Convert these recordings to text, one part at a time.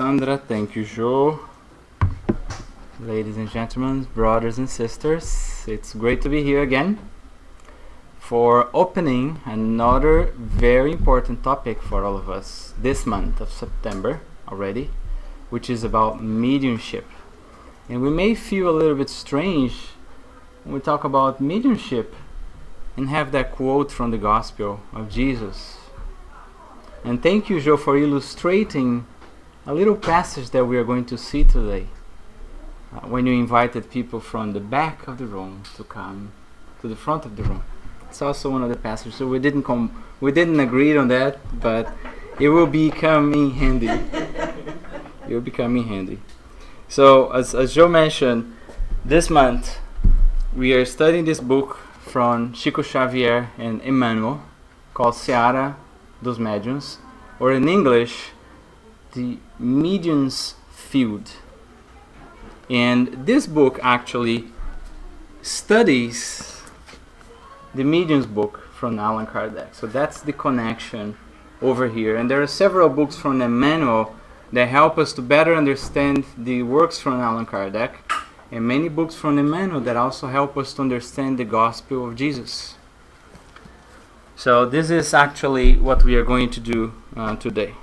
Sandra. Thank you, Joe. Ladies and gentlemen, brothers and sisters, it's great to be here again for opening another very important topic for all of us this month of September already, which is about mediumship. And we may feel a little bit strange when we talk about mediumship and have that quote from the Gospel of Jesus. And thank you, Joe, for illustrating a little passage that we are going to see today. When you invited people from the back of the room to come to the front of the room. It's also one of the passages. So we didn't agree on that, but it will become in handy. It will become in handy. So as Joe mentioned, this month we are studying this book from Chico Xavier and Emmanuel called Seara dos Médiuns, or in English, the Medium's Field. And this book actually studies the Medium's book from Allan Kardec. So that's the connection over here. And there are several books from Emmanuel that help us to better understand the works from Allan Kardec, and many books from Emmanuel that also help us to understand the Gospel of Jesus. So this is actually what we are going to do today.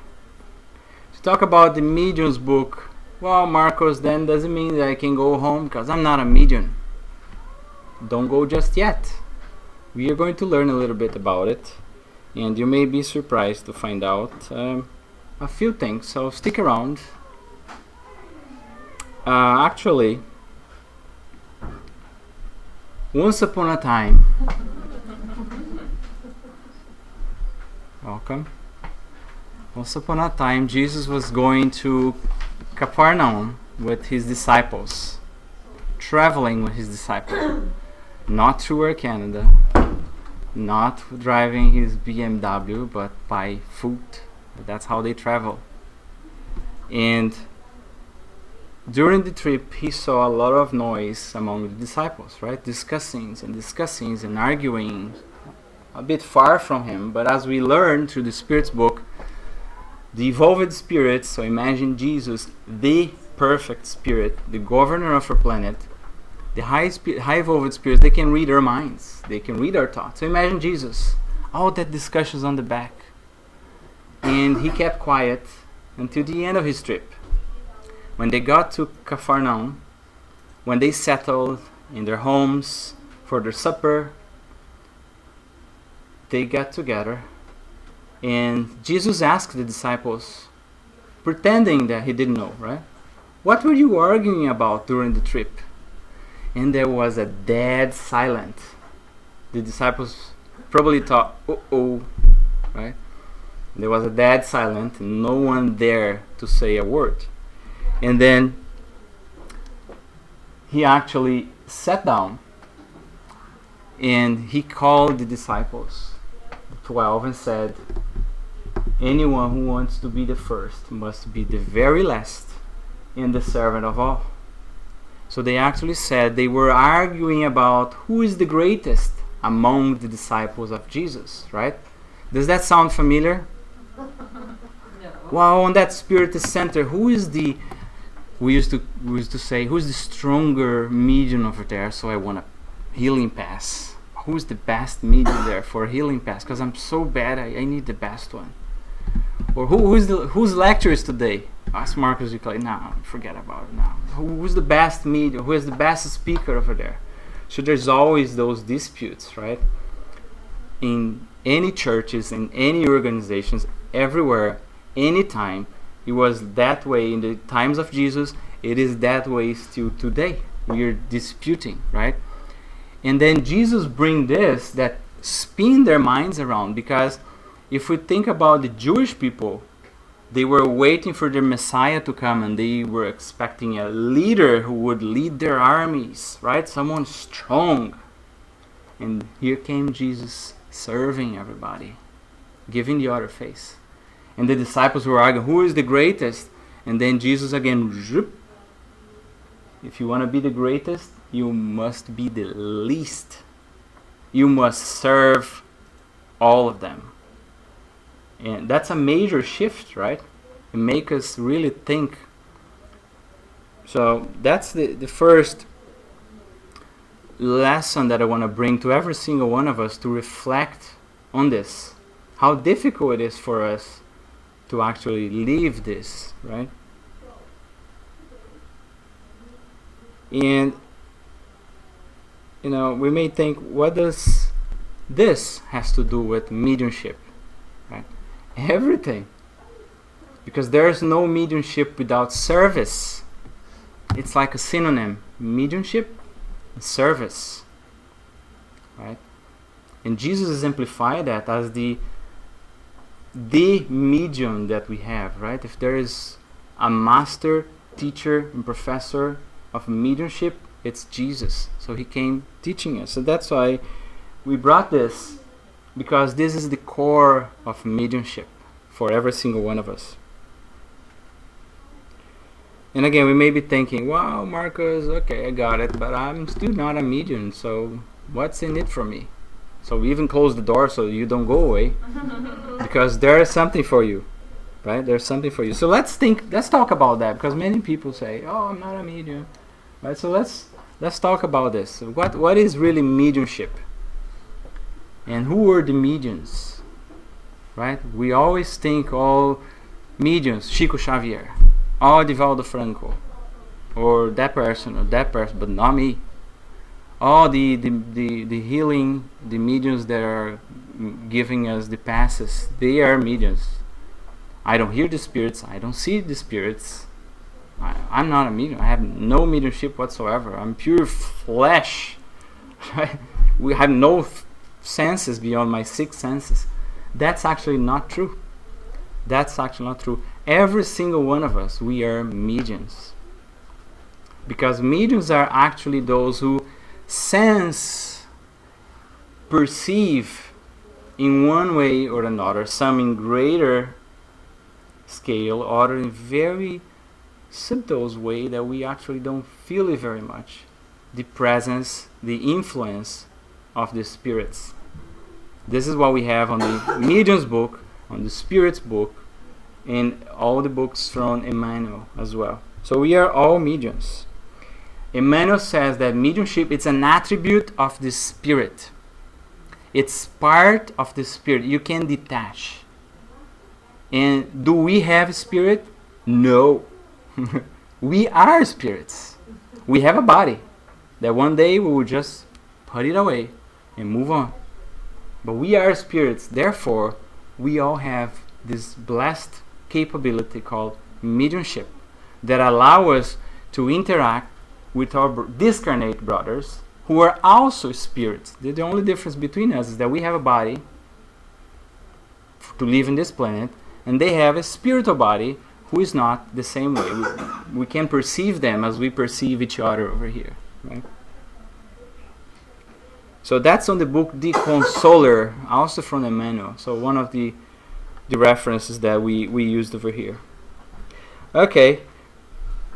To talk about the Medium's book. Well, Marcos, then does it mean that I can go home because I'm not a medium? Don't go just yet. We are going to learn a little bit about it, and you may be surprised to find out a few things, so stick around. Actually, once upon a time, welcome. Once upon a time, Jesus was going to Capernaum with his disciples, traveling with his disciples, not through Air Canada, not driving his BMW, but by foot. That's how they travel. And during the trip, he saw a lot of noise among the disciples, right? Discussing and arguing a bit far from him. But as we learn through the Spirit's book, the evolved spirits, so imagine Jesus, the perfect spirit, the governor of our planet, the high evolved spirits, they can read our minds, they can read our thoughts. So imagine Jesus, all that discussions on the back. And he kept quiet until the end of his trip. When they got to Capernaum, when they settled in their homes for their supper, they got together. And Jesus asked the disciples, pretending that he didn't know, right? What were you arguing about during the trip? And there was a dead silence. The disciples probably thought, uh-oh, right? There was a dead silence, and no one dared to say a word. And then he actually sat down and he called the disciples, 12, and said, anyone who wants to be the first must be the very last and the servant of all. So they actually said they were arguing about who is the greatest among the disciples of Jesus, right? Does that sound familiar? No. Well, on that Spiritist center, we used to say, who's the stronger medium over there? So I want a healing pass. Who's the best medium there for a healing pass? Because I'm so bad, I need the best one. Or whose lecture is today? Ask Marcos Diclei. No, forget about it now. Who's the best medium? Who is the best speaker over there? So there's always those disputes, right? In any churches, in any organizations, everywhere, anytime, it was that way in the times of Jesus. It is that way still today. We are disputing, right? And then Jesus bring this that spin their minds around, because if we think about the Jewish people, they were waiting for their Messiah to come, and they were expecting a leader who would lead their armies, right? Someone strong. And here came Jesus serving everybody, giving the other face. And the disciples were arguing, who is the greatest? And then Jesus again, if you want to be the greatest, you must be the least. You must serve all of them. And that's a major shift, right? and make us really think. So that's the first lesson that I want to bring to every single one of us, to reflect on this. How difficult it is for us to actually live this, right? And we may think, what does this has to do with mediumship? Right? Everything. Because there's no mediumship without service. It's like a synonym. Mediumship and service. Right? And Jesus exemplified that as the medium that we have, right? If there is a master, teacher, and professor of mediumship, it's Jesus. So he came teaching us. So that's why we brought this, because this is the core of mediumship for every single one of us. And again, we may be thinking, wow, Marcos, okay, I got it, but I'm still not a medium, so what's in it for me? So we even close the door so you don't go away, because there is something for you, right? There's something for you. So let's talk about that, because many people say, oh, I'm not a medium, right? So let's talk about this. What is really mediumship? And who were the mediums, right? We always think all mediums, Chico Xavier, or Divaldo Franco, or that person, but not me. All the healing, the mediums that are giving us the passes, they are mediums. I don't hear the spirits, I don't see the spirits. I'm not a medium. I have no mediumship whatsoever. I'm pure flesh. We have no senses beyond my 6 senses. That's actually not true. That's actually not true. Every single one of us, we are mediums. Because mediums are actually those who sense, perceive in one way or another, some in greater scale, other in very subtle way that we actually don't feel it very much. The presence, the influence of the spirits. This is what we have on the medium's book, on the spirits book, and all the books from Emmanuel as well. So we are all mediums. Emmanuel says that mediumship is an attribute of the spirit. It's part of the spirit. You can detach. And do we have spirit? No. We are spirits. We have a body that one day we will just put it away and move on. But we are spirits. Therefore, we all have this blessed capability called mediumship that allow us to interact with our discarnate brothers who are also spirits. The only difference between us is that we have a body to live in this planet, and they have a spiritual body who is not the same way. We can perceive them as we perceive each other over here, right? So that's on the book De Consoler, also from Emmanuel. So one of the references that we used over here. Okay,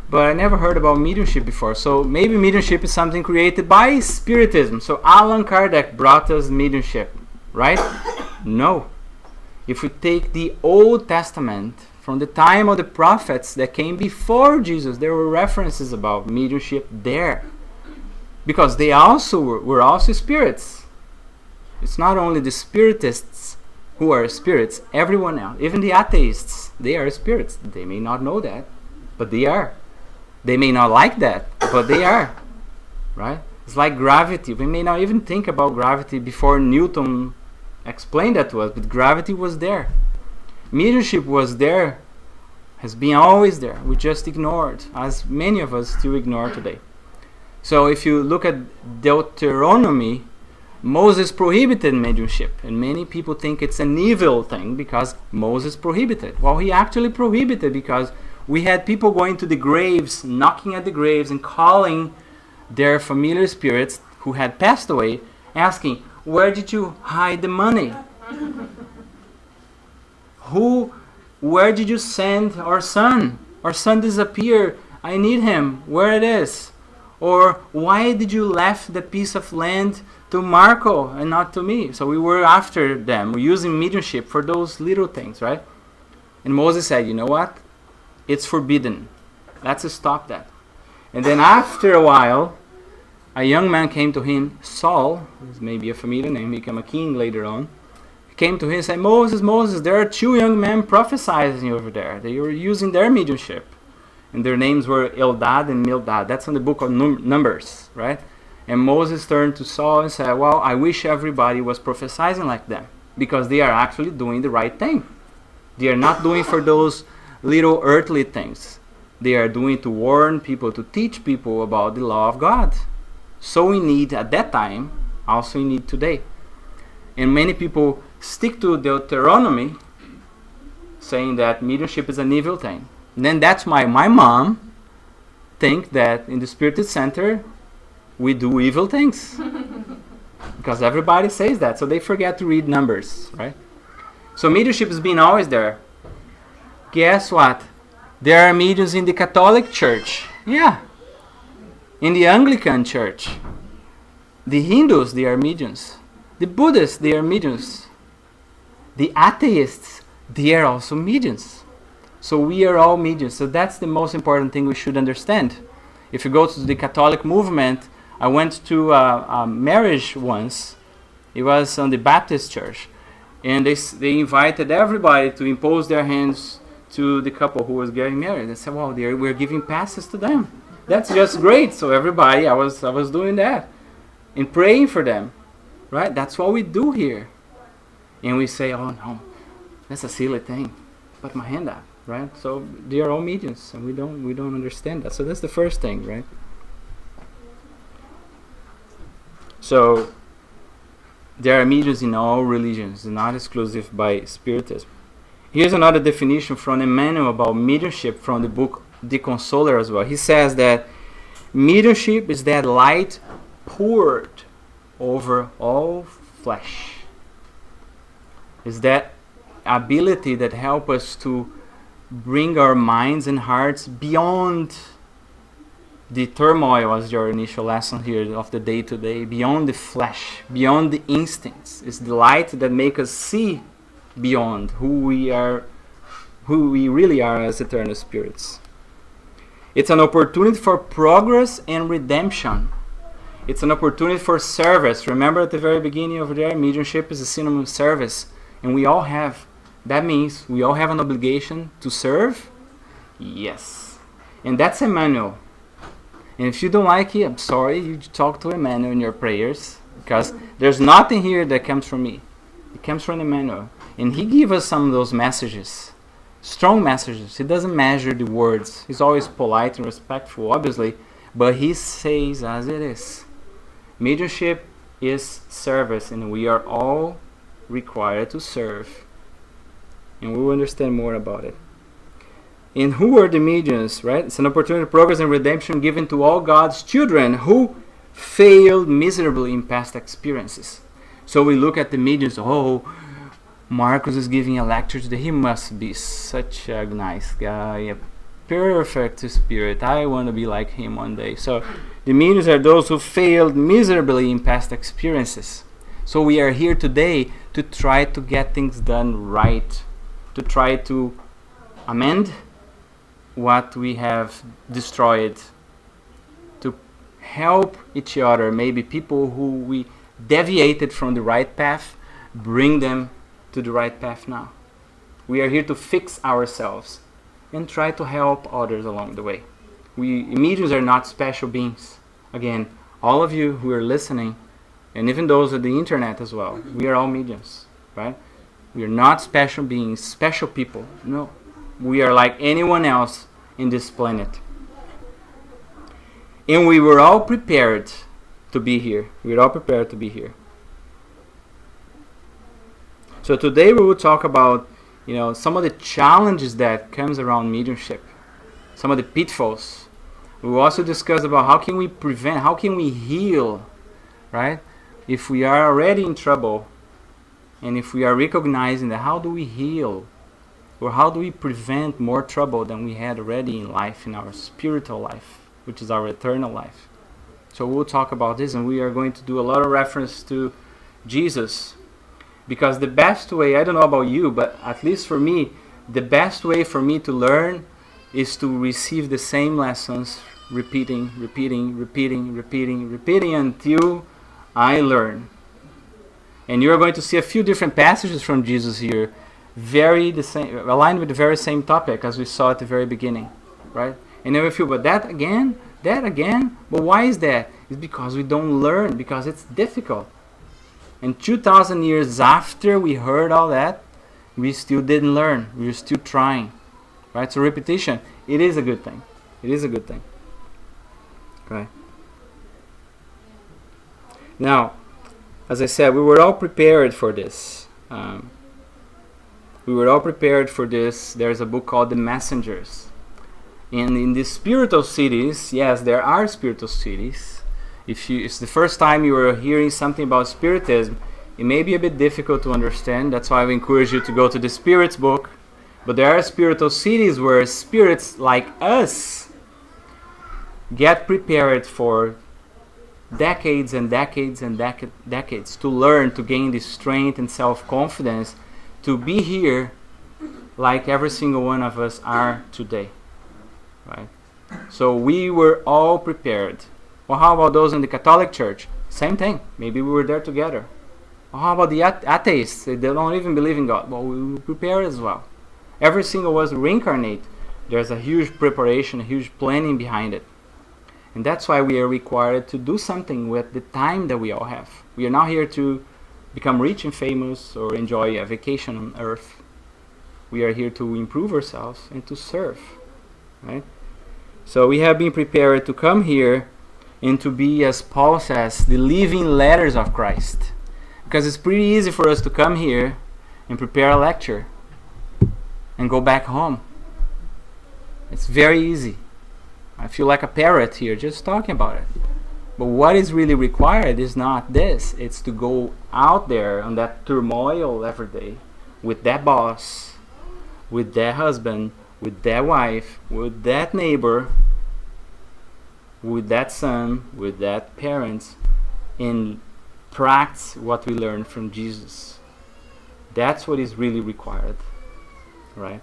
but I never heard about mediumship before. So maybe mediumship is something created by Spiritism. So Allan Kardec brought us mediumship, right? No. If we take the Old Testament, from the time of the prophets that came before Jesus, there were references about mediumship there. Because they also were also spirits. It's not only the Spiritists who are spirits, everyone else, even the atheists, they are spirits. They may not know that, but they are. They may not like that, but they are. Right? It's like gravity. We may not even think about gravity before Newton explained that to us, but gravity was there. Mediumship was there, has been always there. We just ignored, as many of us still ignore today. So if you look at Deuteronomy, Moses prohibited mediumship, and many people think it's an evil thing because Moses prohibited. Well, he actually prohibited because we had people going to the graves, knocking at the graves and calling their familiar spirits who had passed away, asking, where did you hide the money? Where did you send our son? Our son disappeared. I need him. Where it is? Or why did you left the piece of land to Marco and not to me? So we were after them. We're using mediumship for those little things, right? And Moses said, you know what? It's forbidden. Let's stop that. And then after a while, a young man came to him, Saul, this may be a familiar name, he became a king later on, came to him and said, Moses, Moses, there are two young men prophesying over there. They were using their mediumship. And their names were Eldad and Mildad. That's in the book of Numbers, right? And Moses turned to Saul and said, well, I wish everybody was prophesying like them, because they are actually doing the right thing. They are not doing for those little earthly things. They are doing to warn people, to teach people about the law of God. So we need at that time, also we need today. And many people stick to Deuteronomy, saying that mediumship is an evil thing. And then that's why my mom think that in the Spiritist Center we do evil things. Because everybody says that, so they forget to read Numbers, right? So mediumship has been always there. Guess what? There are mediums in the Catholic Church. Yeah. In the Anglican Church. The Hindus, they are mediums. The Buddhists, they are mediums. The atheists, they are also mediums. So we are all mediums. So that's the most important thing we should understand. If you go to the Catholic movement, I went to a marriage once. It was on the Baptist church. And they invited everybody to impose their hands to the couple who was getting married. They said, wow, we're giving passes to them. That's just great. So everybody, I was doing that. And praying for them. Right? That's what we do here. And we say, oh no, that's a silly thing. Put my hand up. Right? So they are all mediums, and we don't understand that. So that's the first thing, right? So there are mediums in all religions, not exclusive by Spiritism. Here's another definition from Emmanuel about mediumship from the book The Consoler as well. He says that mediumship is that light poured over all flesh. Is that ability that helps us to bring our minds and hearts beyond the turmoil, as your initial lesson here of the day-to-day, beyond the flesh, beyond the instincts. It's the light that makes us see beyond who we really are as eternal spirits. It's an opportunity for progress and redemption. It's an opportunity for service. Remember at the very beginning over there, mediumship is a synonym of service. And we all have. That means we all have an obligation to serve? Yes. And that's Emmanuel. And if you don't like it, I'm sorry, you talk to Emmanuel in your prayers. Because there's nothing here that comes from me. It comes from Emmanuel. And he gives us some of those messages. Strong messages. He doesn't measure the words. He's always polite and respectful, obviously. But he says as it is. Mediumship is service. And we are all required to serve. And we will understand more about it. And who are the mediums, right? It's an opportunity of progress and redemption given to all God's children who failed miserably in past experiences. So we look at the mediums, oh, Marcos is giving a lecture today. He must be such a nice guy, a perfect spirit. I want to be like him one day. So the mediums are those who failed miserably in past experiences. So we are here today to try to get things done right, to try to amend what we have destroyed, to help each other, maybe people who we deviated from the right path, bring them to the right path now. We are here to fix ourselves and try to help others along the way. We mediums are not special beings. Again, all of you who are listening, and even those at the internet as well, we are all mediums, right? We are not special beings, special people. No. We are like anyone else in this planet. And we were all prepared to be here. We were all prepared to be here. So today we will talk about, some of the challenges that comes around mediumship, some of the pitfalls. We will also discuss about how can we prevent, how can we heal, right? If we are already in trouble, and if we are recognizing that, how do we heal? Or how do we prevent more trouble than we had already in life, in our spiritual life, which is our eternal life? So we'll talk about this, and we are going to do a lot of reference to Jesus. Because the best way, I don't know about you, but at least for me, the best way for me to learn is to receive the same lessons, repeating until I learn. And you're going to see a few different passages from Jesus here, aligned with the very same topic as we saw at the very beginning, right? And then we feel, but that again. But why is that? It's because we don't learn, because it's difficult. And 2,000 years after we heard all that, we still didn't learn. We were still trying, right? So repetition, it is a good thing. It is a good thing. Okay. Now, as I said, we were all prepared for this. There's a book called The Messengers. And in the spiritual cities, yes, there are spiritual cities. If it's the first time you are hearing something about Spiritism, it may be a bit difficult to understand. That's why I encourage you to go to the Spirits book. But there are spiritual cities where spirits like us get prepared for decades and decades and decades to learn, to gain the strength and self-confidence to be here like every single one of us are today, right? So we were all prepared. Well, how about those in the Catholic Church? Same thing. Maybe we were there together. Well, how about the atheists? They don't even believe in God. Well, we were prepared as well. Every single one reincarnate. There's a huge preparation, a huge planning behind it. And that's why we are required to do something with the time that we all have. We are not here to become rich and famous or enjoy a vacation on earth. We are here to improve ourselves and to serve, right? So we have been prepared to come here and to be, as Paul says, the living letters of Christ. Because it's pretty easy for us to come here and prepare a lecture and go back home. It's very easy. I feel like a parrot here just talking about it. But what is really required is not this. It's to go out there on that turmoil every day with that boss, with that husband, with that wife, with that neighbor, with that son, with that parents, and practice what we learned from Jesus. That's what is really required, right?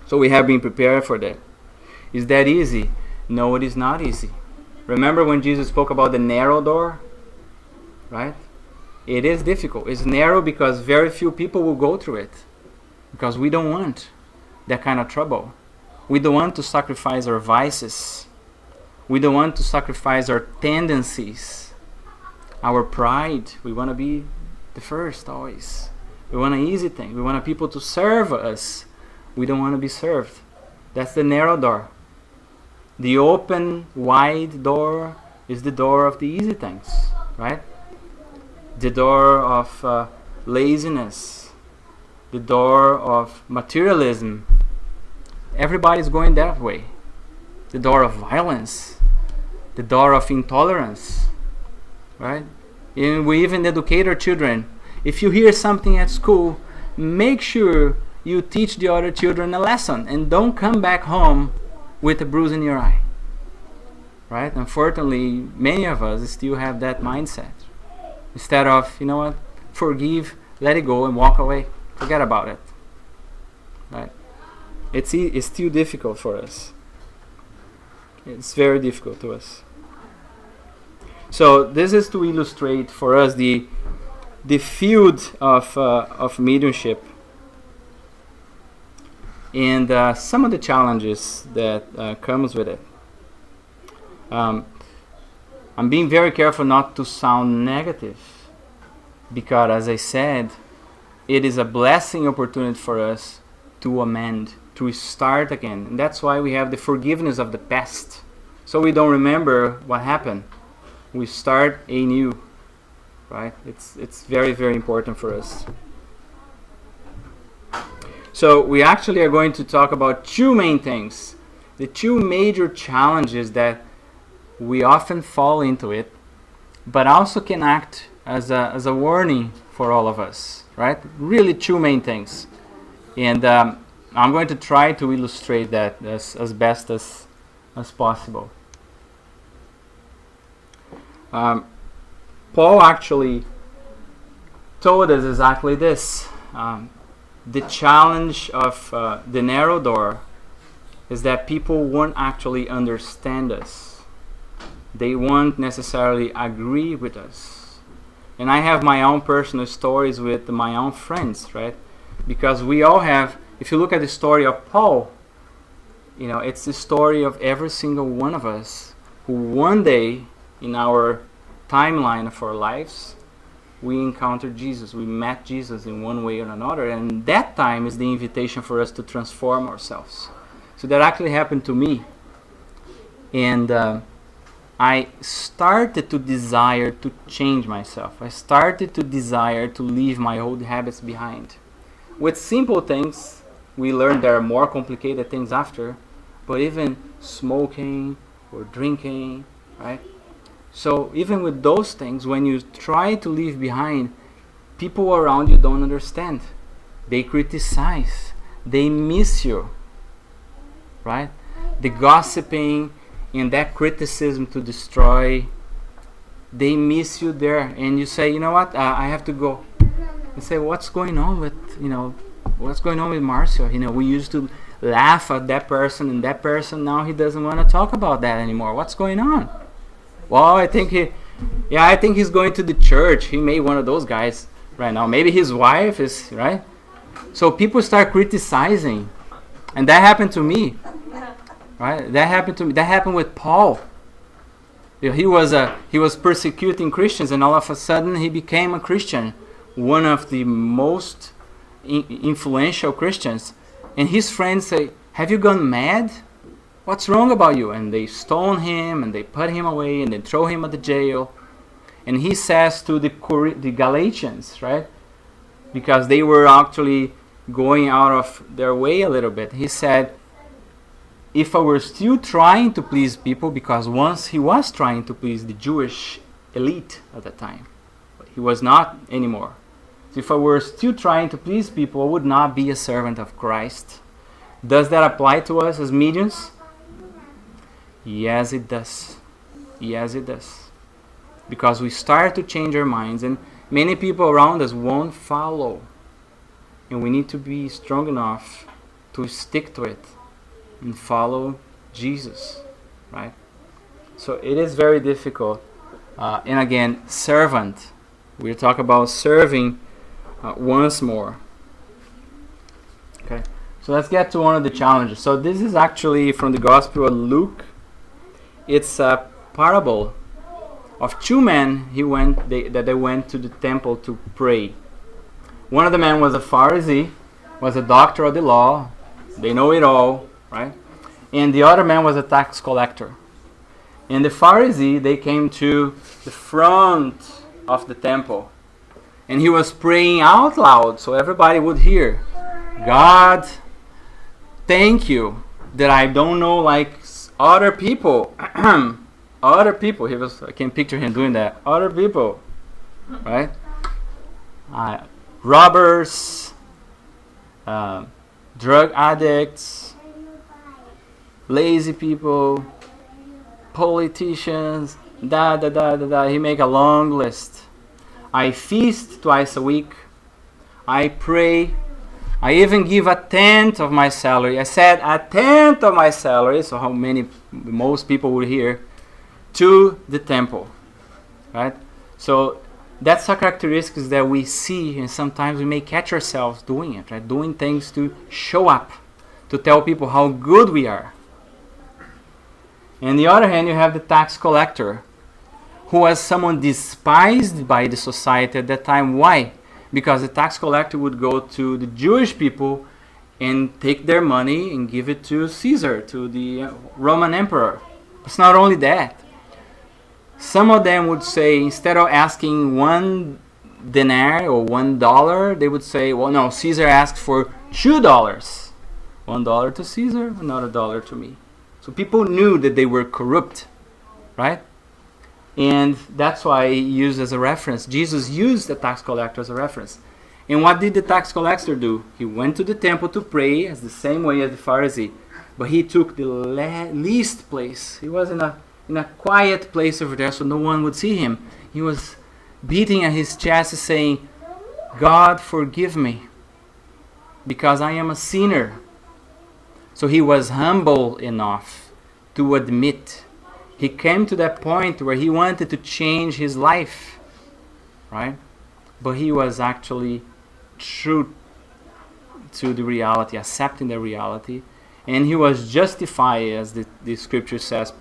So we have been prepared for that. Is that easy? No, it is not easy. Remember when Jesus spoke about the narrow door, right? It is difficult. It's narrow because very few people will go through it, because we don't want that kind of trouble. We don't want to sacrifice our vices. We don't want to sacrifice our tendencies, our pride. We want to be the first always. We want an easy thing. We want people to serve us. We don't want to be served. That's the narrow door. The open, wide door is the door of the easy things, right? The door of laziness, the door of materialism. Everybody's going that way. The door of violence, the door of intolerance, right? And we even educate our children. If you hear something at school, make sure you teach the other children a lesson and don't come back home with a bruise in your eye, right? Unfortunately, many of us still have that mindset. Instead of, you know what, forgive, let it go and walk away. Forget about it, right? It's still difficult for us. It's very difficult to us. So this is to illustrate for us the field of mediumship and some of the challenges that comes with it. I'm being very careful not to sound negative, because as I said, it is a blessing opportunity for us to amend, to start again. And that's why we have the forgiveness of the past. So we don't remember what happened. We start anew, right? It's very, very important for us. So we actually are going to talk about two main things. The two major challenges that we often fall into it, but also can act as a warning for all of us, right? Really two main things. And I'm going to try to illustrate that as best as possible. Paul actually told us exactly this. The challenge of the narrow door is that people won't actually understand us. They won't necessarily agree with us. And I have my own personal stories with my own friends, right? Because we all have, if you look at the story of Paul, it's the story of every single one of us who one day in our timeline of our lives, we encountered Jesus. We met Jesus in one way or another. And that time is the invitation for us to transform ourselves. So that actually happened to me. And I started to desire to change myself. I started to desire to leave my old habits behind. With simple things, we learn there are more complicated things after, but even smoking or drinking, right? So even with those things, when you try to leave behind, people around you don't understand. They criticize. They miss you, right? The gossiping and that criticism to destroy, they miss you there. And you say, you know what, I have to go. You say, what's going on with Marcio? We used to laugh at that person, and that person now he doesn't want to talk about that anymore. What's going on? Well, I think he's going to the church. He may be one of those guys right now. Maybe his wife is, right? So people start criticizing. And that happened to me. Right? That happened to me. That happened with Paul. He was persecuting Christians, and all of a sudden he became a Christian, one of the most influential Christians. And his friends say, have you gone mad? What's wrong about you? And they stone him, and they put him away, and they throw him at the jail. And he says to the Galatians, right? Because they were actually going out of their way a little bit. He said, if I were still trying to please people, because once he was trying to please the Jewish elite at the time, but he was not anymore. So if I were still trying to please people, I would not be a servant of Christ. Does that apply to us as mediums? Yes, it does. Yes, it does. Because we start to change our minds, and many people around us won't follow. And we need to be strong enough to stick to it and follow Jesus, right? So it is very difficult. And again, servant. We'll talk about serving once more. Okay, so let's get to one of the challenges. So this is actually from the Gospel of Luke. It's a parable of two men. They went to the temple to pray. One of the men was a Pharisee, was a doctor of the law. They know it all, right? And the other man was a tax collector. And the Pharisee, they came to the front of the temple. And he was praying out loud so everybody would hear. God, thank you that I don't know like other people. Other people. I can picture him doing that. Other people. Right? Robbers. Drug addicts. Lazy people. Politicians. He make a long list. I feast twice a week. I pray. I even give a tenth of my salary. I said a tenth of my salary, so how many most people would hear, to the temple. Right? So that's a characteristic that we see, and sometimes we may catch ourselves doing it, right? Doing things to show up, to tell people how good we are. On the other hand, you have the tax collector, who was someone despised by the society at that time. Why? Because the tax collector would go to the Jewish people and take their money and give it to Caesar, to the Roman emperor. It's not only that. Some of them would say, instead of asking $1 or $1, they would say, well, no, Caesar asked for $2. $1 to Caesar, another dollar to me. So people knew that they were corrupt, right? And that's why he used as a reference. Jesus used the tax collector as a reference. And what did the tax collector do? He went to the temple to pray as the same way as the Pharisee. But he took the least place. He was in a quiet place over there so no one would see him. He was beating at his chest saying, God, forgive me, because I am a sinner. So he was humble enough to admit. He came to that point where he wanted to change his life, right? But he was actually true to the reality, accepting the reality, and he was justified, as the scripture says,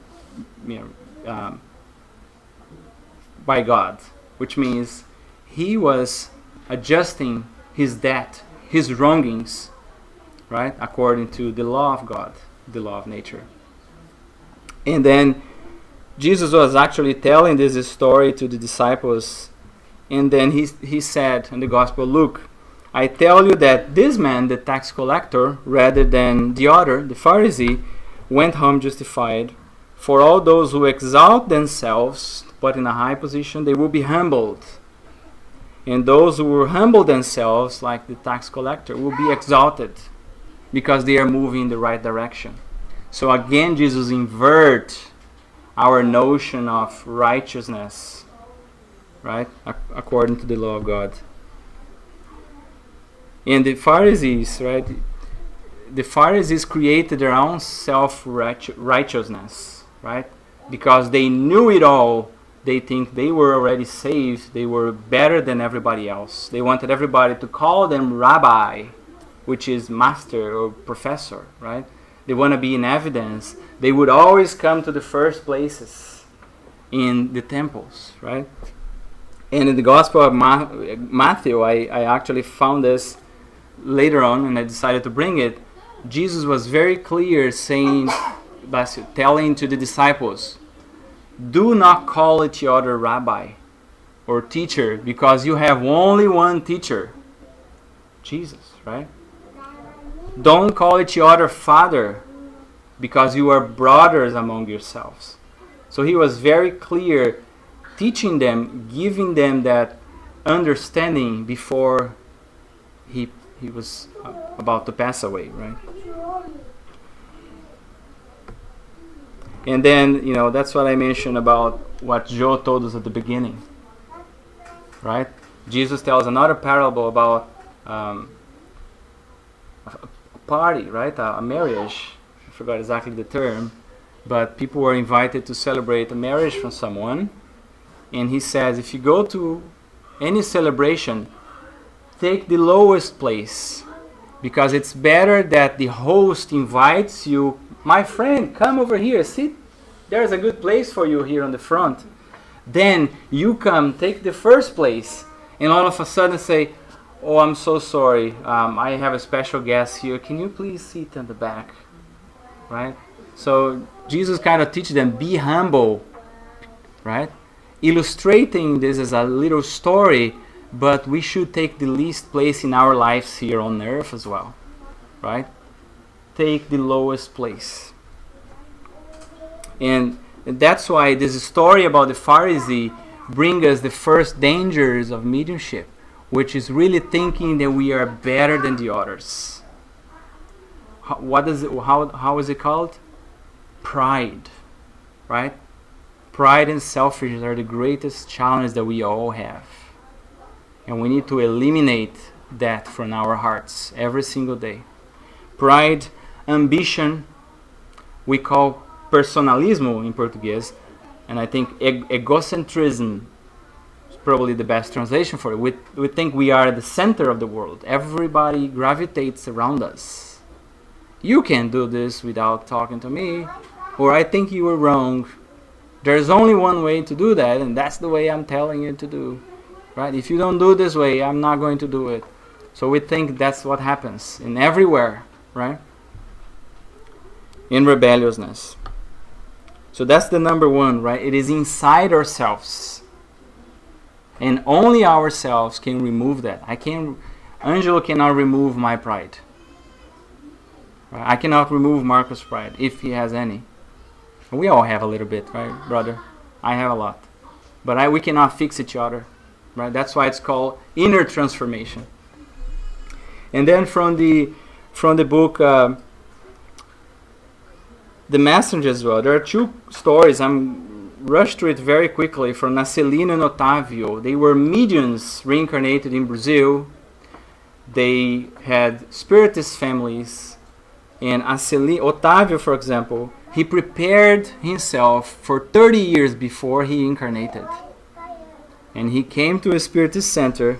by God, which means he was adjusting his debt, his wrongings, right, according to the law of God, the law of nature. And then Jesus was actually telling this story to the disciples, and then he said in the gospel, "Look, I tell you that this man, the tax collector, rather than the other, the Pharisee, went home justified. For all those who exalt themselves, but in a high position, they will be humbled. And those who will humble themselves, like the tax collector, will be exalted, because they are moving in the right direction." So again, Jesus inverts our notion of righteousness, right, according to the law of God. And the Pharisees, right, the Pharisees created their own self-righteousness, right, because they knew it all. They think they were already saved. They were better than everybody else. They wanted everybody to call them rabbi, which is master or professor, right? They want to be in evidence. They would always come to the first places in the temples, right? And in the Gospel of Matthew, I actually found this later on, and I decided to bring it. Jesus was very clear, saying, telling to the disciples, "Do not call each other rabbi or teacher, because you have only one teacher, Jesus," right? "Don't call each other father, because you are brothers among yourselves." So he was very clear, teaching them, giving them that understanding before he was about to pass away, right? And then, that's what I mentioned about what Joe told us at the beginning, right? Jesus tells another parable about a party, right? A marriage. I forgot exactly the term, but people were invited to celebrate a marriage from someone. And he says, if you go to any celebration, take the lowest place, because it's better that the host invites you, "My friend, come over here, sit. There's a good place for you here on the front." Then you come, take the first place, and all of a sudden say, "Oh, I'm so sorry. I have a special guest here. Can you please sit in the back?" Right? So Jesus kind of teaches them, be humble, right? Illustrating this as a little story, but we should take the least place in our lives here on earth as well, right? Take the lowest place. And that's why this story about the Pharisee brings us the first dangers of mediumship, which is really thinking that we are better than the others. How is it called? Pride, right? Pride and selfishness are the greatest challenge that we all have. And we need to eliminate that from our hearts every single day. Pride, ambition, we call personalismo in Portuguese, and I think egocentrism is probably the best translation for it. We think we are the center of the world. Everybody gravitates around us. You can't do this without talking to me, or I think you were wrong. There's only one way to do that, and that's the way I'm telling you to do. Right? If you don't do this way, I'm not going to do it. So we think that's what happens in everywhere, right? In rebelliousness. So that's the number one, right? It is inside ourselves. And only ourselves can remove that. Angelo cannot remove my pride. Right? I cannot remove Marcos' pride, if he has any. We all have a little bit, right, brother? I have a lot. But we cannot fix each other. Right? That's why it's called inner transformation. And then from the book The Messenger as well, there are two stories. I'm rushed through it very quickly, from Nacelino and Otávio. They were mediums reincarnated in Brazil. They had Spiritist families, And Otávio, for example, he prepared himself for 30 years before he incarnated. And he came to a Spiritist center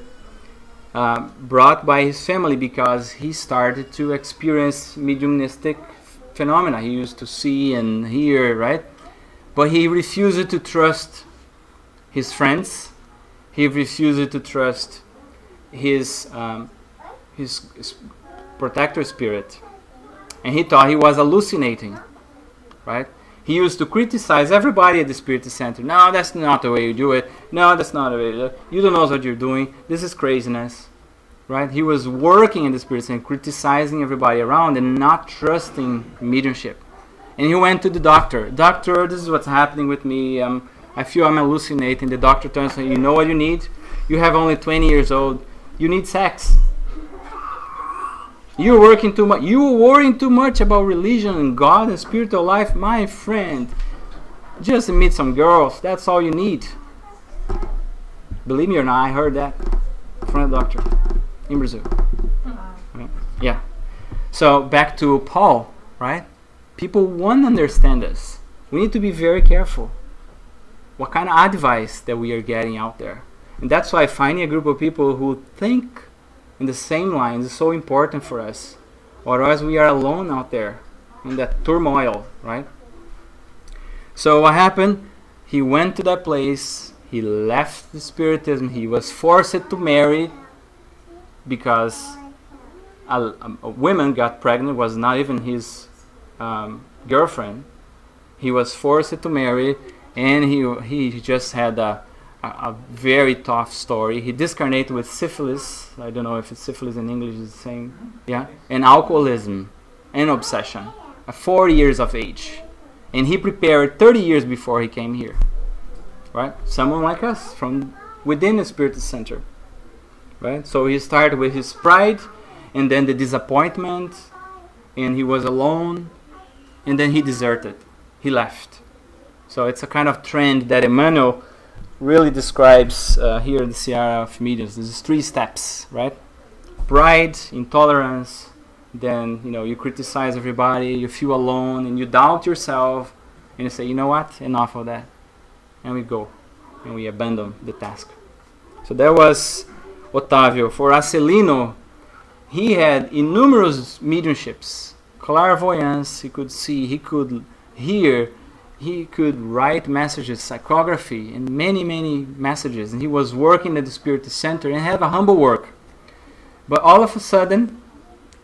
brought by his family because he started to experience mediumistic phenomena. He used to see and hear, right? But he refused to trust his friends. He refused to trust his protector spirit. And he thought he was hallucinating, right? He used to criticize everybody at the Spiritist Center. No, that's not the way you do it. No, that's not the way you do it. You don't know what you're doing. This is craziness, right? He was working in the Spiritist Center, criticizing everybody around and not trusting mediumship. And he went to the doctor. Doctor, this is what's happening with me. I feel I'm hallucinating. The doctor tells him, you know what you need? You have only 20 years old. You need sex. You're working too much. You're worrying too much about religion and God and spiritual life. My friend, just meet some girls. That's all you need. Believe me or not, I heard that from a doctor in Brazil. Yeah. So back to Paul, right? People won't understand us. We need to be very careful what kind of advice that we are getting out there. And that's why finding a group of people who think in the same lines is so important for us. Otherwise we are alone out there in that turmoil, right? So what happened? He went to that place. He left the Spiritism. He was forced to marry because a woman got pregnant, was not even his girlfriend. He was forced to marry, and he just had a very tough story. He discarnated with syphilis. I don't know if it's syphilis in English is the same. Yeah, and alcoholism and obsession at 4 years of age. And he prepared 30 years before he came here. Right? Someone like us from within the Spiritist Center. Right? So he started with his pride and then the disappointment, and he was alone, and then he deserted. He left. So it's a kind of trend that Emmanuel really describes here in the Sierra of Mediums. There's 3 steps, right? Pride, intolerance, then you criticize everybody, you feel alone, and you doubt yourself, and you say, you know what, enough of that. And we go, and we abandon the task. So that was Otávio. For Acelino, he had innumerous mediumships, clairvoyance, he could see, he could hear, he could write messages, psychography, and many, many messages. And he was working at the Spiritist Center and had a humble work. But all of a sudden,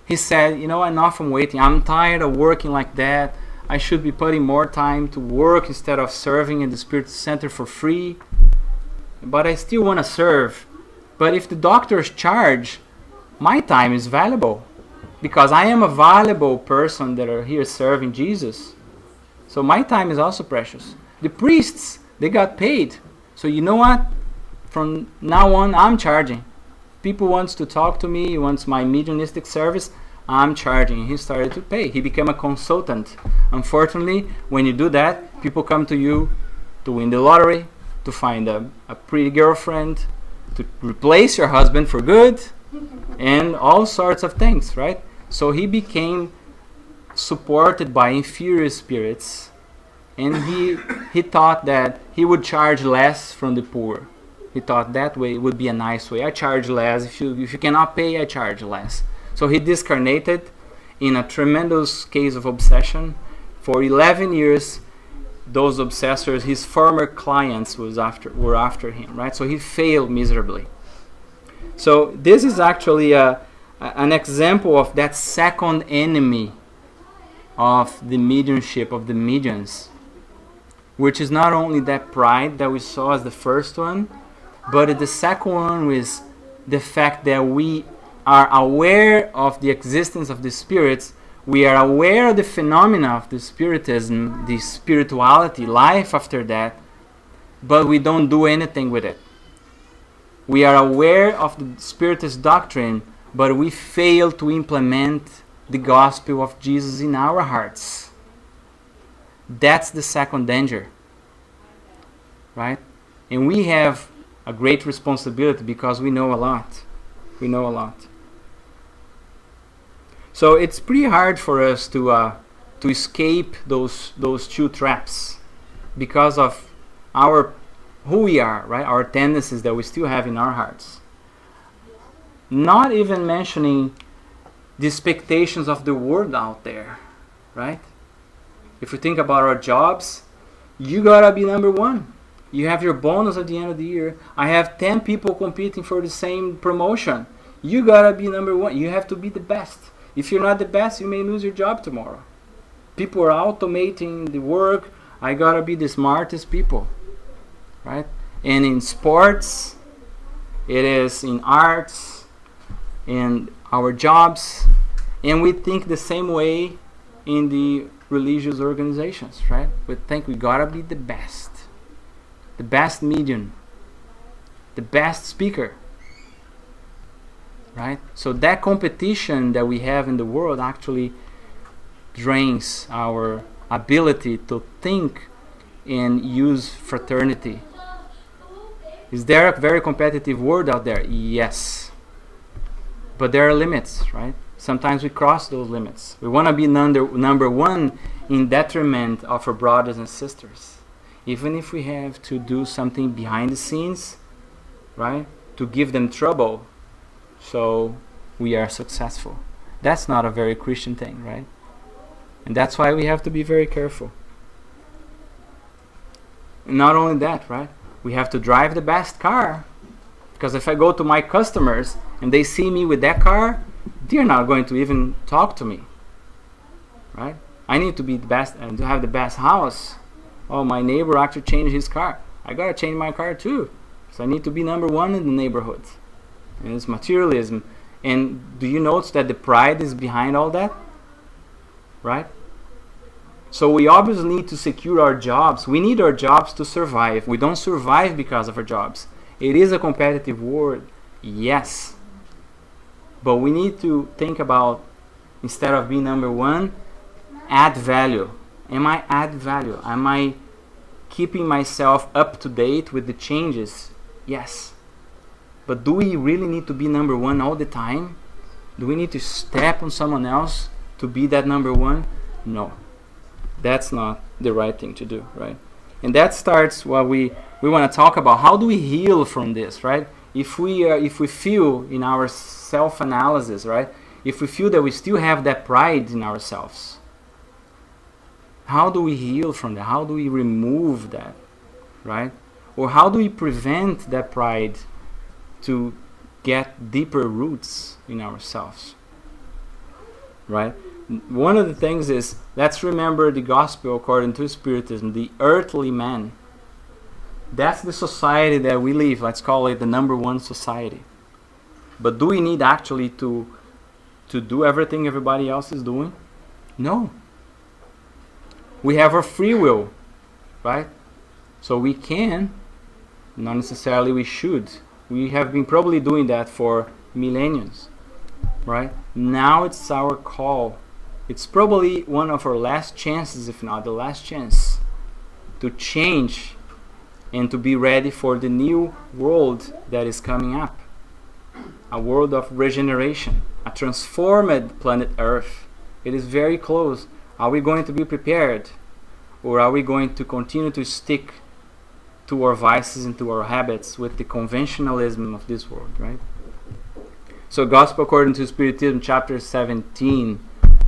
he said, enough from waiting. I'm tired of working like that. I should be putting more time to work instead of serving in the Spiritist Center for free. But I still want to serve. But if the doctors charge, my time is valuable. Because I am a valuable person that are here serving Jesus. So my time is also precious. The priests, they got paid. So you know what? From now on, I'm charging. People wants to talk to me, wants my mediumistic service, I'm charging. He started to pay. He became a consultant. Unfortunately, when you do that, people come to you to win the lottery, to find a pretty girlfriend, to replace your husband for good, and all sorts of things, right? So he became supported by inferior spirits, and he thought that he would charge less from the poor. He thought that way would be a nice way. I charge less. If you cannot pay, I charge less. So he discarnated in a tremendous case of obsession. For 11 years, those obsessors, his former clients, were after him, right? So he failed miserably. So this is actually an example of that second enemy of the mediumship, of the mediums, which is not only that pride that we saw as the first one, but the second one is the fact that we are aware of the existence of the spirits, we are aware of the phenomena of the spiritism, the spirituality, life after that, but we don't do anything with it. We are aware of the Spiritist doctrine, but we fail to implement the gospel of Jesus in our hearts. That's the second danger, right? And we have a great responsibility because we know a lot. We know a lot. So it's pretty hard for us to escape those two traps because of who we are, right? Our tendencies that we still have in our hearts. Not even mentioning the expectations of the world out there, right? If we think about our jobs, you gotta be number one. You have your bonus at the end of the year. I have 10 people competing for the same promotion. You gotta be number one. You have to be the best. If you're not the best, you may lose your job tomorrow. People are automating the work. I gotta be the smartest people, right? And in sports, it is in arts, in our jobs, and we think the same way in the religious organizations, right? We think we gotta be the best medium, the best speaker, right? So that competition that we have in the world actually drains our ability to think and use fraternity. Is there a very competitive world out there? Yes. But there are limits, right? Sometimes we cross those limits. We want to be number one in detriment of our brothers and sisters. Even if we have to do something behind the scenes, right? To give them trouble so we are successful. That's not a very Christian thing, right? And that's why we have to be very careful. And not only that, right? We have to drive the best car. Because if I go to my customers and they see me with that car, they're not going to even talk to me, right? I need to be the best and to have the best house. Oh, my neighbor actually changed his car. I gotta change my car too. So I need to be number one in the neighborhood. And it's materialism. And do you notice that the pride is behind all that? Right? So we obviously need to secure our jobs. We need our jobs to survive. We don't survive because of our jobs. It is a competitive world, yes. But we need to think about, instead of being number one, add value. Am I add value? Am I keeping myself up to date with the changes? Yes. But do we really need to be number one all the time? Do we need to step on someone else to be that number one? No. That's not the right thing to do, right? And that starts what we want to talk about. How do we heal from this, right? If we feel in our self-analysis, right? If we feel that we still have that pride in ourselves, how do we heal from that? How do we remove that, right? Or how do we prevent that pride to get deeper roots in ourselves, right? One of the things is, let's remember the gospel according to Spiritism, the earthly man. That's the society that we live. Let's call it the number one society. But do we need actually to do everything everybody else is doing? No. We have our free will, right? So we can, not necessarily we should. We have been probably doing that for millenniums, right? Now it's our call. It's probably one of our last chances, if not the last chance, to change and to be ready for the new world that is coming up. A world of regeneration, a transformed planet Earth. It is very close. Are we going to be prepared? Or are we going to continue to stick to our vices and to our habits with the conventionalism of this world, right? So Gospel according to Spiritism, chapter 17,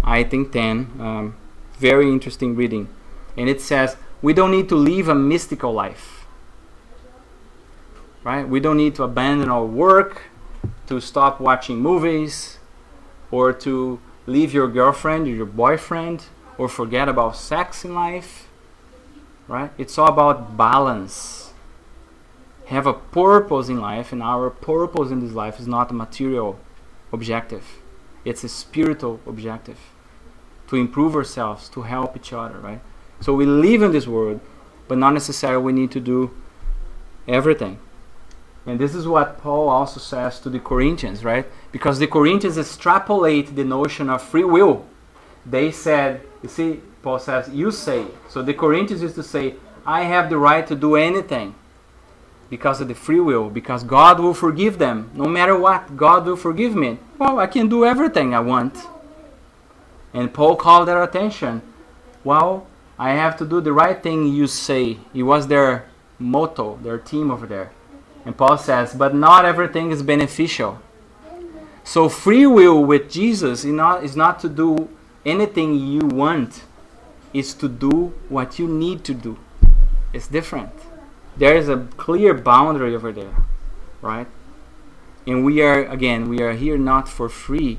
I think 10, very interesting reading. And it says, we don't need to live a mystical life, right? We don't need to abandon our work, to stop watching movies, or to leave your girlfriend or your boyfriend, or forget about sex in life, right? It's all about balance. Have a purpose in life, and our purpose in this life is not a material objective. It's a spiritual objective. To improve ourselves, to help each other, right? So we live in this world, but not necessarily we need to do everything. And this is what Paul also says to the Corinthians, right? Because the Corinthians extrapolate the notion of free will. They said, you see, Paul says, you say. So the Corinthians used to say, I have the right to do anything because of the free will, because God will forgive them. No matter what, God will forgive me. Well, I can do everything I want. And Paul called their attention. Well, I have to do the right thing you say. It was their motto, their theme over there. And Paul says, but not everything is beneficial. So free will with Jesus is not to do anything you want. It's to do what you need to do. It's different. There is a clear boundary over there, right? And we are here not for free.